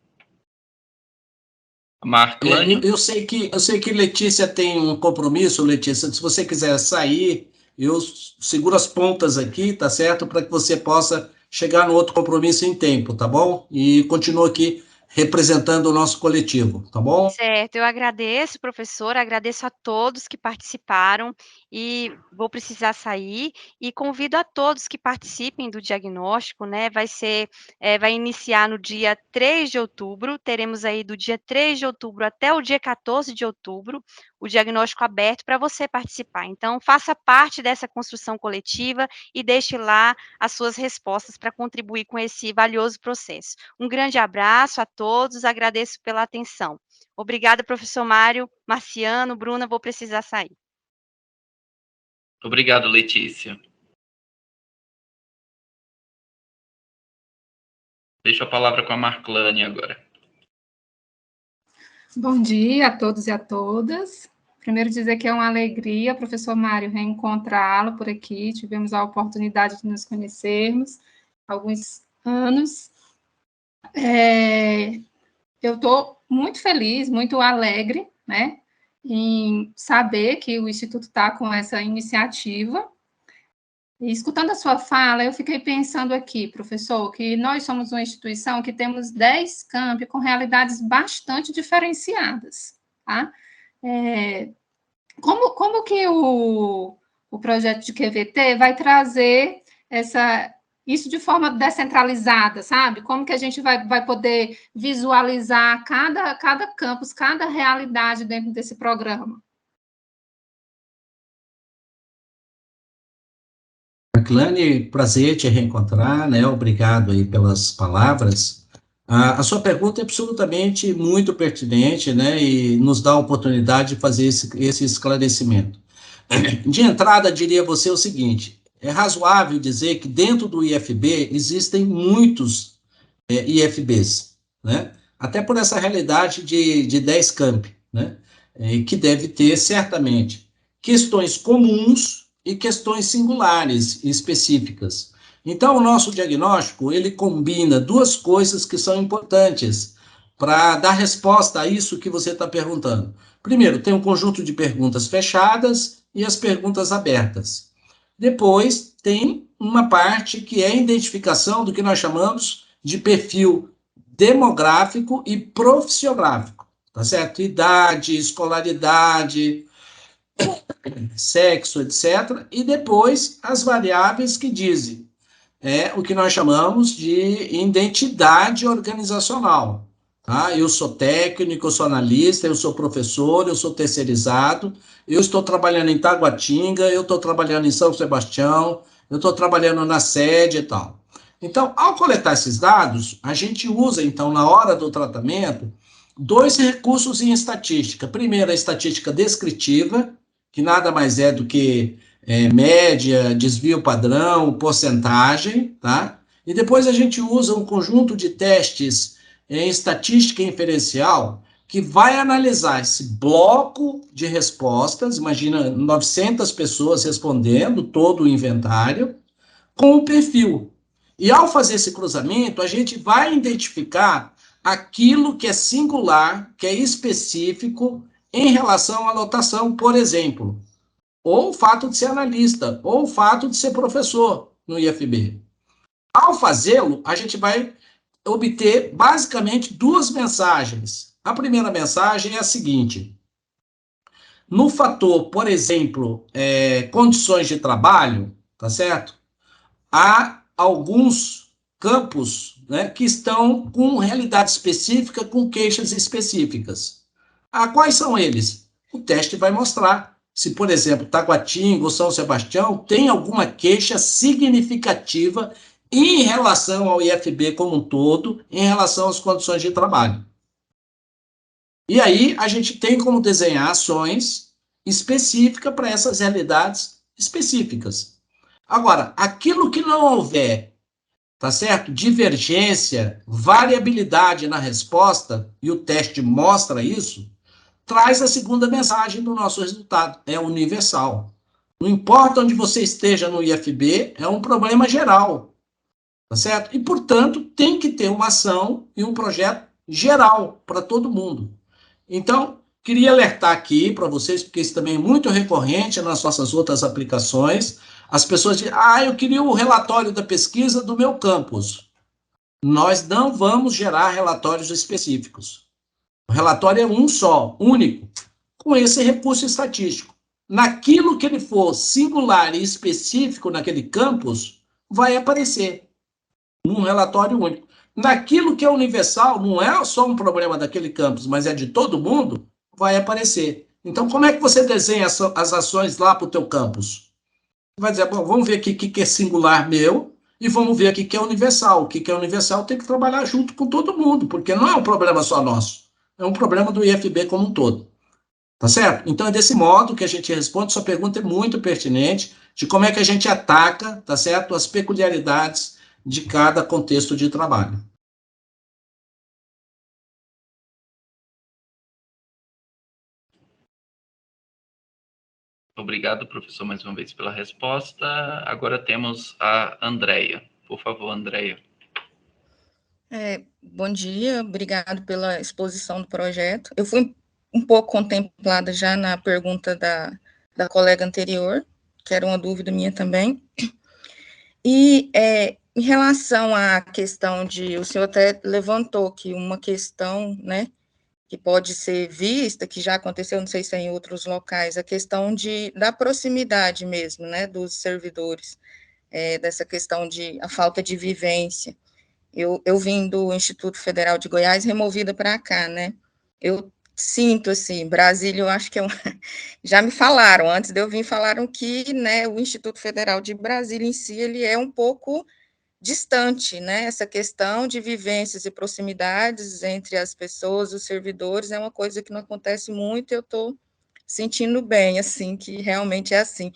Marclane. Eu sei que Letícia tem um compromisso, Letícia. Se você quiser sair, eu seguro as pontas aqui, tá certo? Para que você possa chegar no outro compromisso em tempo, tá bom? E continua aqui representando o nosso coletivo, tá bom? Certo, eu agradeço, professor, agradeço a todos que participaram e vou precisar sair e convido a todos que participem do diagnóstico, né? Vai iniciar no dia 3 de outubro, teremos aí do dia 3 de outubro até o dia 14 de outubro o diagnóstico aberto para você participar. Então, faça parte dessa construção coletiva e deixe lá as suas respostas para contribuir com esse valioso processo. Um grande abraço a todos, agradeço pela atenção. Obrigada, professor Mário, Marciano, Bruna, vou precisar sair. Obrigado, Letícia. Deixo a palavra com a Marclane agora. Bom dia a todos e a todas. Primeiro dizer que é uma alegria, professor Mário, reencontrá-lo por aqui. Tivemos a oportunidade de nos conhecermos há alguns anos. Eu estou muito feliz, muito alegre, né, em saber que o Instituto está com essa iniciativa. E, escutando a sua fala, eu fiquei pensando aqui, professor, que nós somos uma instituição que temos 10 campi com realidades bastante diferenciadas, tá? Como que o projeto de QVT vai trazer isso de forma descentralizada, sabe? Como que a gente vai poder visualizar cada campus, cada realidade dentro desse programa? Marclane, prazer te reencontrar, né? Obrigado aí pelas palavras. A sua pergunta é absolutamente muito pertinente, né? E nos dá a oportunidade de fazer esse esclarecimento. De entrada, diria a você o seguinte: é razoável dizer que dentro do IFB existem muitos IFBs, né? Até por essa realidade de 10 campi, né? Que deve ter, certamente, questões comuns e questões singulares e específicas. Então, o nosso diagnóstico, ele combina duas coisas que são importantes para dar resposta a isso que você está perguntando. Primeiro, tem um conjunto de perguntas fechadas e as perguntas abertas. Depois, tem uma parte que é a identificação do que nós chamamos de perfil demográfico e profissiográfico, tá certo? Idade, escolaridade, sexo, etc. E depois as variáveis que dizem o que nós chamamos de identidade organizacional. Tá? Eu sou técnico, eu sou analista, eu sou professor, eu sou terceirizado, eu estou trabalhando em Taguatinga, eu estou trabalhando em São Sebastião, eu estou trabalhando na sede e tal. Então, ao coletar esses dados, a gente usa, então, na hora do tratamento, dois recursos em estatística. Primeiro, a estatística descritiva, que nada mais é do que média, desvio padrão, porcentagem, tá? E depois a gente usa um conjunto de testes em estatística inferencial que vai analisar esse bloco de respostas, imagina 900 pessoas respondendo todo o inventário, com o perfil. E ao fazer esse cruzamento, a gente vai identificar aquilo que é singular, que é específico em relação à lotação, por exemplo, ou o fato de ser analista, ou o fato de ser professor no IFB. Ao fazê-lo, a gente vai obter basicamente duas mensagens. A primeira mensagem é a seguinte: no fator, por exemplo, condições de trabalho, tá certo? Há alguns campos, né, que estão com realidade específica, com queixas específicas. Quais são eles? O teste vai mostrar se, por exemplo, Taguatinga ou São Sebastião tem alguma queixa significativa em relação ao IFB como um todo, em relação às condições de trabalho. E aí a gente tem como desenhar ações específicas para essas realidades específicas. Agora, aquilo que não houver, tá certo? Divergência, variabilidade na resposta, e o teste mostra isso, traz a segunda mensagem do nosso resultado, é universal. Não importa onde você esteja no IFB, é um problema geral, tá certo? E, portanto, tem que ter uma ação e um projeto geral para todo mundo. Então, queria alertar aqui para vocês, porque isso também é muito recorrente nas nossas outras aplicações. As pessoas dizem, eu queria o relatório da pesquisa do meu campus. Nós não vamos gerar relatórios específicos. O relatório é um só, único, com esse recurso estatístico. Naquilo que ele for singular e específico naquele campus, vai aparecer num relatório único. Naquilo que é universal, não é só um problema daquele campus, mas é de todo mundo, vai aparecer. Então, como é que você desenha as ações lá para o teu campus? Você vai dizer, bom, vamos ver aqui o que é singular meu e vamos ver aqui o que é universal. O que é universal tem que trabalhar junto com todo mundo, porque não é um problema só nosso, é um problema do IFB como um todo. Tá certo? Então, é desse modo que a gente responde. Sua pergunta é muito pertinente, de como é que a gente ataca, tá certo, as peculiaridades de cada contexto de trabalho. Obrigado, professor, mais uma vez pela resposta. Agora temos a Andréia. Por favor, Andréia. Bom dia, obrigado pela exposição do projeto. Eu fui um pouco contemplada já na pergunta da colega anterior, que era uma dúvida minha também. E em relação à questão o senhor até levantou que uma questão, né, que pode ser vista, que já aconteceu, não sei se é em outros locais, a questão da proximidade mesmo, né, dos servidores, dessa questão a falta de vivência. Eu vim do Instituto Federal de Goiás, removida para cá, né, eu sinto, assim, Brasília, eu acho que já me falaram, antes de eu vir, falaram que, né, o Instituto Federal de Brasília em si, ele é um pouco distante, né, essa questão de vivências e proximidades entre as pessoas, os servidores, é uma coisa que não acontece muito, e eu estou sentindo bem, assim, que realmente é assim.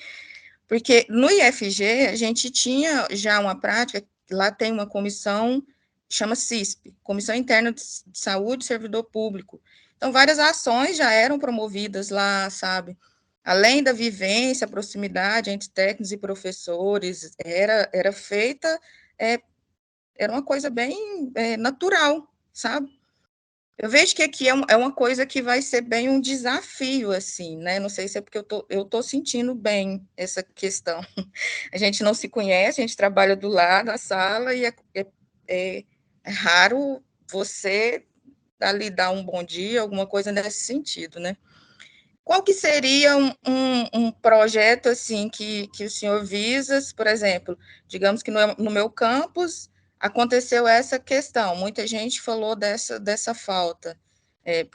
Porque no IFG, a gente tinha já uma prática, lá tem uma comissão, chama CISP, Comissão Interna de Saúde e Servidor Público. Então, várias ações já eram promovidas lá, sabe? Além da vivência, a proximidade entre técnicos e professores, era feita, era uma coisa bem natural, sabe? Eu vejo que aqui é uma coisa que vai ser bem um desafio, assim, né? Não sei se é porque eu tô sentindo bem essa questão. A gente não se conhece, a gente trabalha do lado da sala e é raro você ali dar um bom dia, alguma coisa nesse sentido, né? Qual que seria um projeto, assim, que o senhor visa, por exemplo, digamos que no meu campus aconteceu essa questão, muita gente falou dessa falta,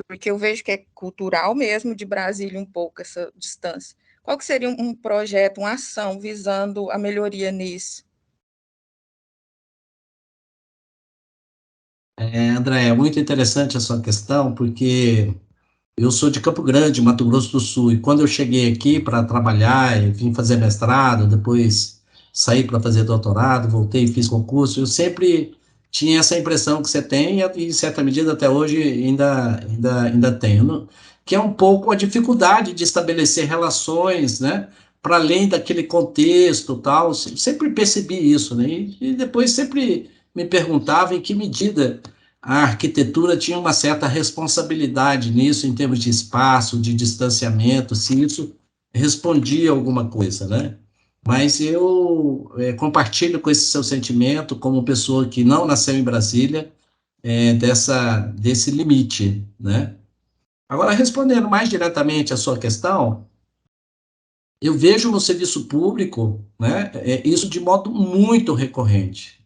porque eu vejo que é cultural mesmo de Brasília um pouco essa distância. Qual que seria um projeto, uma ação visando a melhoria nisso? André, é muito interessante a sua questão, porque eu sou de Campo Grande, Mato Grosso do Sul, e quando eu cheguei aqui para trabalhar e vim fazer mestrado, depois saí para fazer doutorado, voltei e fiz concurso, eu sempre tinha essa impressão que você tem, e em certa medida até hoje ainda tenho, que é um pouco a dificuldade de estabelecer relações, né, para além daquele contexto tal, sempre percebi isso, né, e depois sempre me perguntava em que medida a arquitetura tinha uma certa responsabilidade nisso, em termos de espaço, de distanciamento, se isso respondia alguma coisa, né? Mas eu compartilho com esse seu sentimento, como pessoa que não nasceu em Brasília, desse limite, né? Agora, respondendo mais diretamente à sua questão, eu vejo no serviço público, né, isso de modo muito recorrente,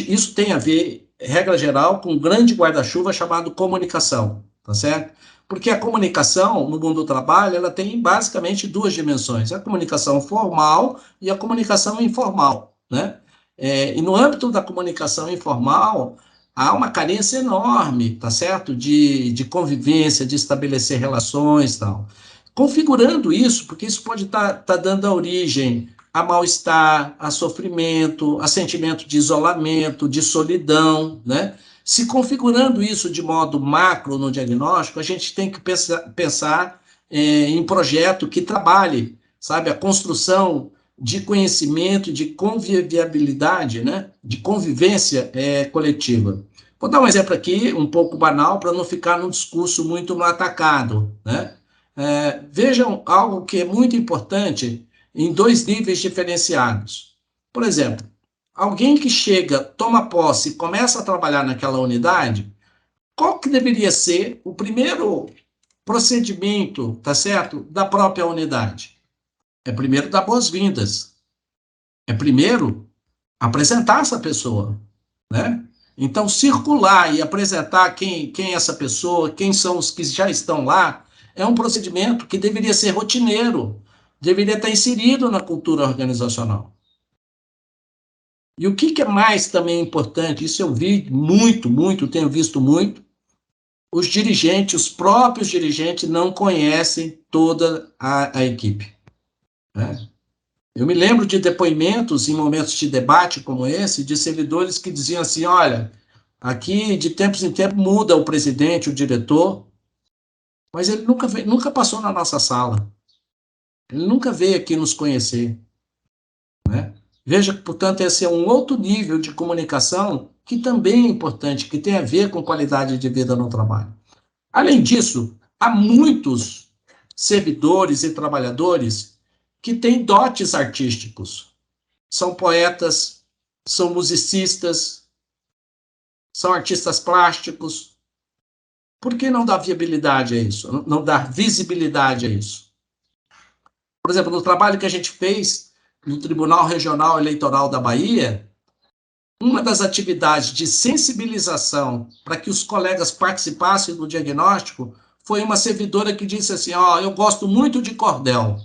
isso tem a ver, regra geral, com um grande guarda-chuva chamado comunicação, tá certo? Porque a comunicação, no mundo do trabalho, ela tem basicamente duas dimensões, a comunicação formal e a comunicação informal, né? E no âmbito da comunicação informal, há uma carência enorme, tá certo? De convivência, de estabelecer relações e tal. Configurando isso, porque isso pode estar dando a origem a mal-estar, a sofrimento, a sentimento de isolamento, de solidão, né? Se configurando isso de modo macro no diagnóstico, a gente tem que pensar em projeto que trabalhe, sabe, a construção de conhecimento, de convivialidade, né? De convivência coletiva. Vou dar um exemplo aqui, um pouco banal, para não ficar num discurso muito no atacado, né? Vejam algo que é muito importante em dois níveis diferenciados. Por exemplo, alguém que chega, toma posse e começa a trabalhar naquela unidade, qual que deveria ser o primeiro procedimento, tá certo, da própria unidade? É primeiro dar boas-vindas. É primeiro apresentar essa pessoa, né? Então, circular e apresentar quem é essa pessoa, quem são os que já estão lá, é um procedimento que deveria ser rotineiro, deveria estar inserido na cultura organizacional. E o que é mais também importante, isso eu vi muito, tenho visto muito, os dirigentes, os próprios dirigentes não conhecem toda a equipe, né? Eu me lembro de depoimentos em momentos de debate como esse, de servidores que diziam assim, olha, aqui de tempos em tempos muda o presidente, o diretor, mas ele nunca passou na nossa sala. Ele nunca veio aqui nos conhecer, né? Veja que, portanto, esse é um outro nível de comunicação que também é importante, que tem a ver com qualidade de vida no trabalho. Além disso, há muitos servidores e trabalhadores que têm dotes artísticos. São poetas, são musicistas, são artistas plásticos. Por que não dar viabilidade a isso? Não dar visibilidade a isso? Por exemplo, no trabalho que a gente fez no Tribunal Regional Eleitoral da Bahia, uma das atividades de sensibilização para que os colegas participassem do diagnóstico foi uma servidora que disse assim, eu gosto muito de cordel.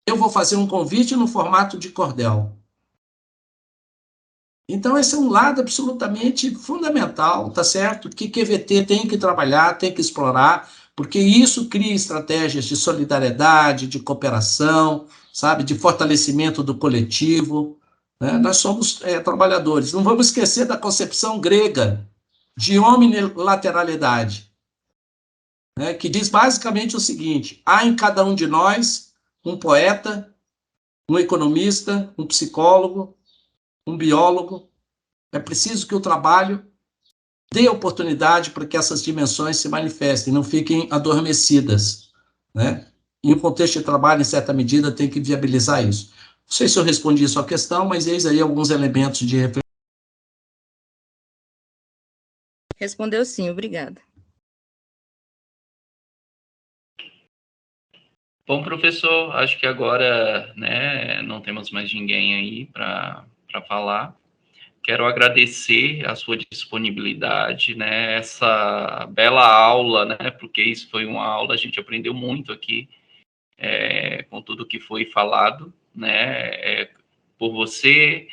Eu vou fazer um convite no formato de cordel. Então, esse é um lado absolutamente fundamental, tá certo? Que QVT tem que trabalhar, tem que explorar, porque isso cria estratégias de solidariedade, de cooperação, sabe? De fortalecimento do coletivo. Né? Nós somos trabalhadores. Não vamos esquecer da concepção grega de omnilateralidade, né? Que diz basicamente o seguinte, há em cada um de nós um poeta, um economista, um psicólogo, um biólogo. É preciso que o trabalho dê oportunidade para que essas dimensões se manifestem, não fiquem adormecidas, né? E o contexto de trabalho, em certa medida, tem que viabilizar isso. Não sei se eu respondi a sua questão, mas eis aí alguns elementos de reflexão. Respondeu sim, obrigada. Bom, professor, acho que agora, né, não temos mais ninguém aí para falar. Quero agradecer a sua disponibilidade, né, essa bela aula, né, porque isso foi uma aula, a gente aprendeu muito aqui com tudo que foi falado, né, por você,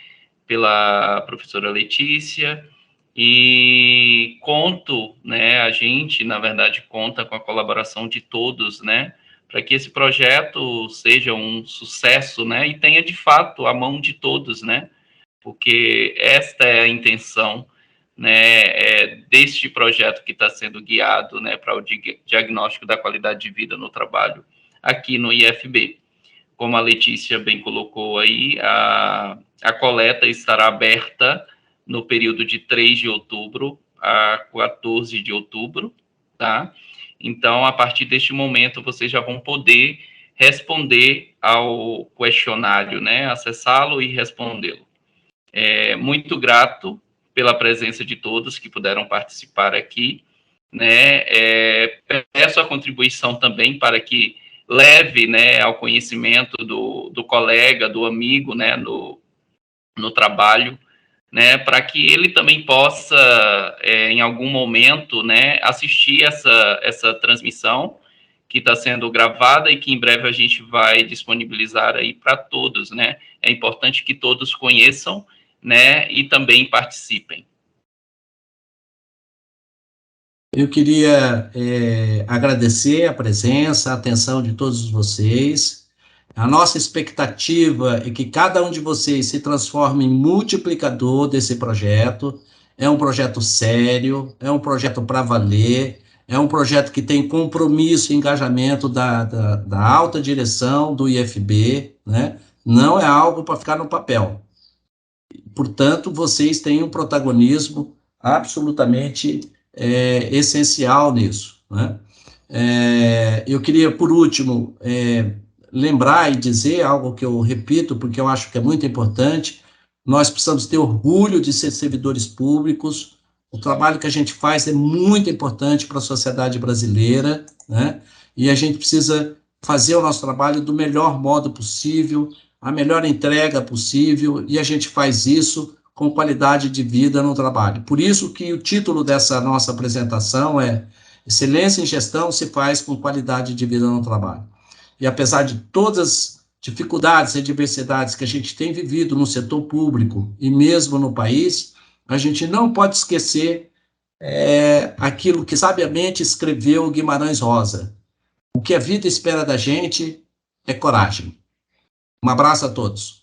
pela professora Letícia, e conto, né, a gente, na verdade, conta com a colaboração de todos, né, para que esse projeto seja um sucesso, né, e tenha, de fato, a mão de todos, né, porque esta é a intenção, né, deste projeto que está sendo guiado, né, para o diagnóstico da qualidade de vida no trabalho aqui no IFB. Como a Letícia bem colocou aí, a coleta estará aberta no período de 3 de outubro a 14 de outubro, tá? Então, a partir deste momento, vocês já vão poder responder ao questionário, né? Acessá-lo e respondê-lo. Muito grato pela presença de todos que puderam participar aqui, né? Peço a contribuição também para que leve, né, ao conhecimento do colega, do amigo, né, no trabalho, né, para que ele também possa, em algum momento, né, assistir essa transmissão que está sendo gravada e que em breve a gente vai disponibilizar aí para todos, né. É importante que todos conheçam, né, e também participem. Eu queria agradecer a presença, a atenção de todos vocês. A nossa expectativa é que cada um de vocês se transforme em multiplicador desse projeto. É um projeto sério, é um projeto para valer, é um projeto que tem compromisso e engajamento da alta direção do IFB, né? Não é algo para ficar no papel. Portanto, vocês têm um protagonismo absolutamente essencial nisso, né? Eu queria, por último, lembrar e dizer algo que eu repito, porque eu acho que é muito importante. Nós precisamos ter orgulho de ser servidores públicos. O trabalho que a gente faz é muito importante para a sociedade brasileira, né? E a gente precisa fazer o nosso trabalho do melhor modo possível, a melhor entrega possível, e a gente faz isso com qualidade de vida no trabalho. Por isso que o título dessa nossa apresentação é Excelência em Gestão se faz com qualidade de vida no trabalho. E apesar de todas as dificuldades e adversidades que a gente tem vivido no setor público e mesmo no país, a gente não pode esquecer aquilo que sabiamente escreveu Guimarães Rosa. O que a vida espera da gente é coragem. Um abraço a todos.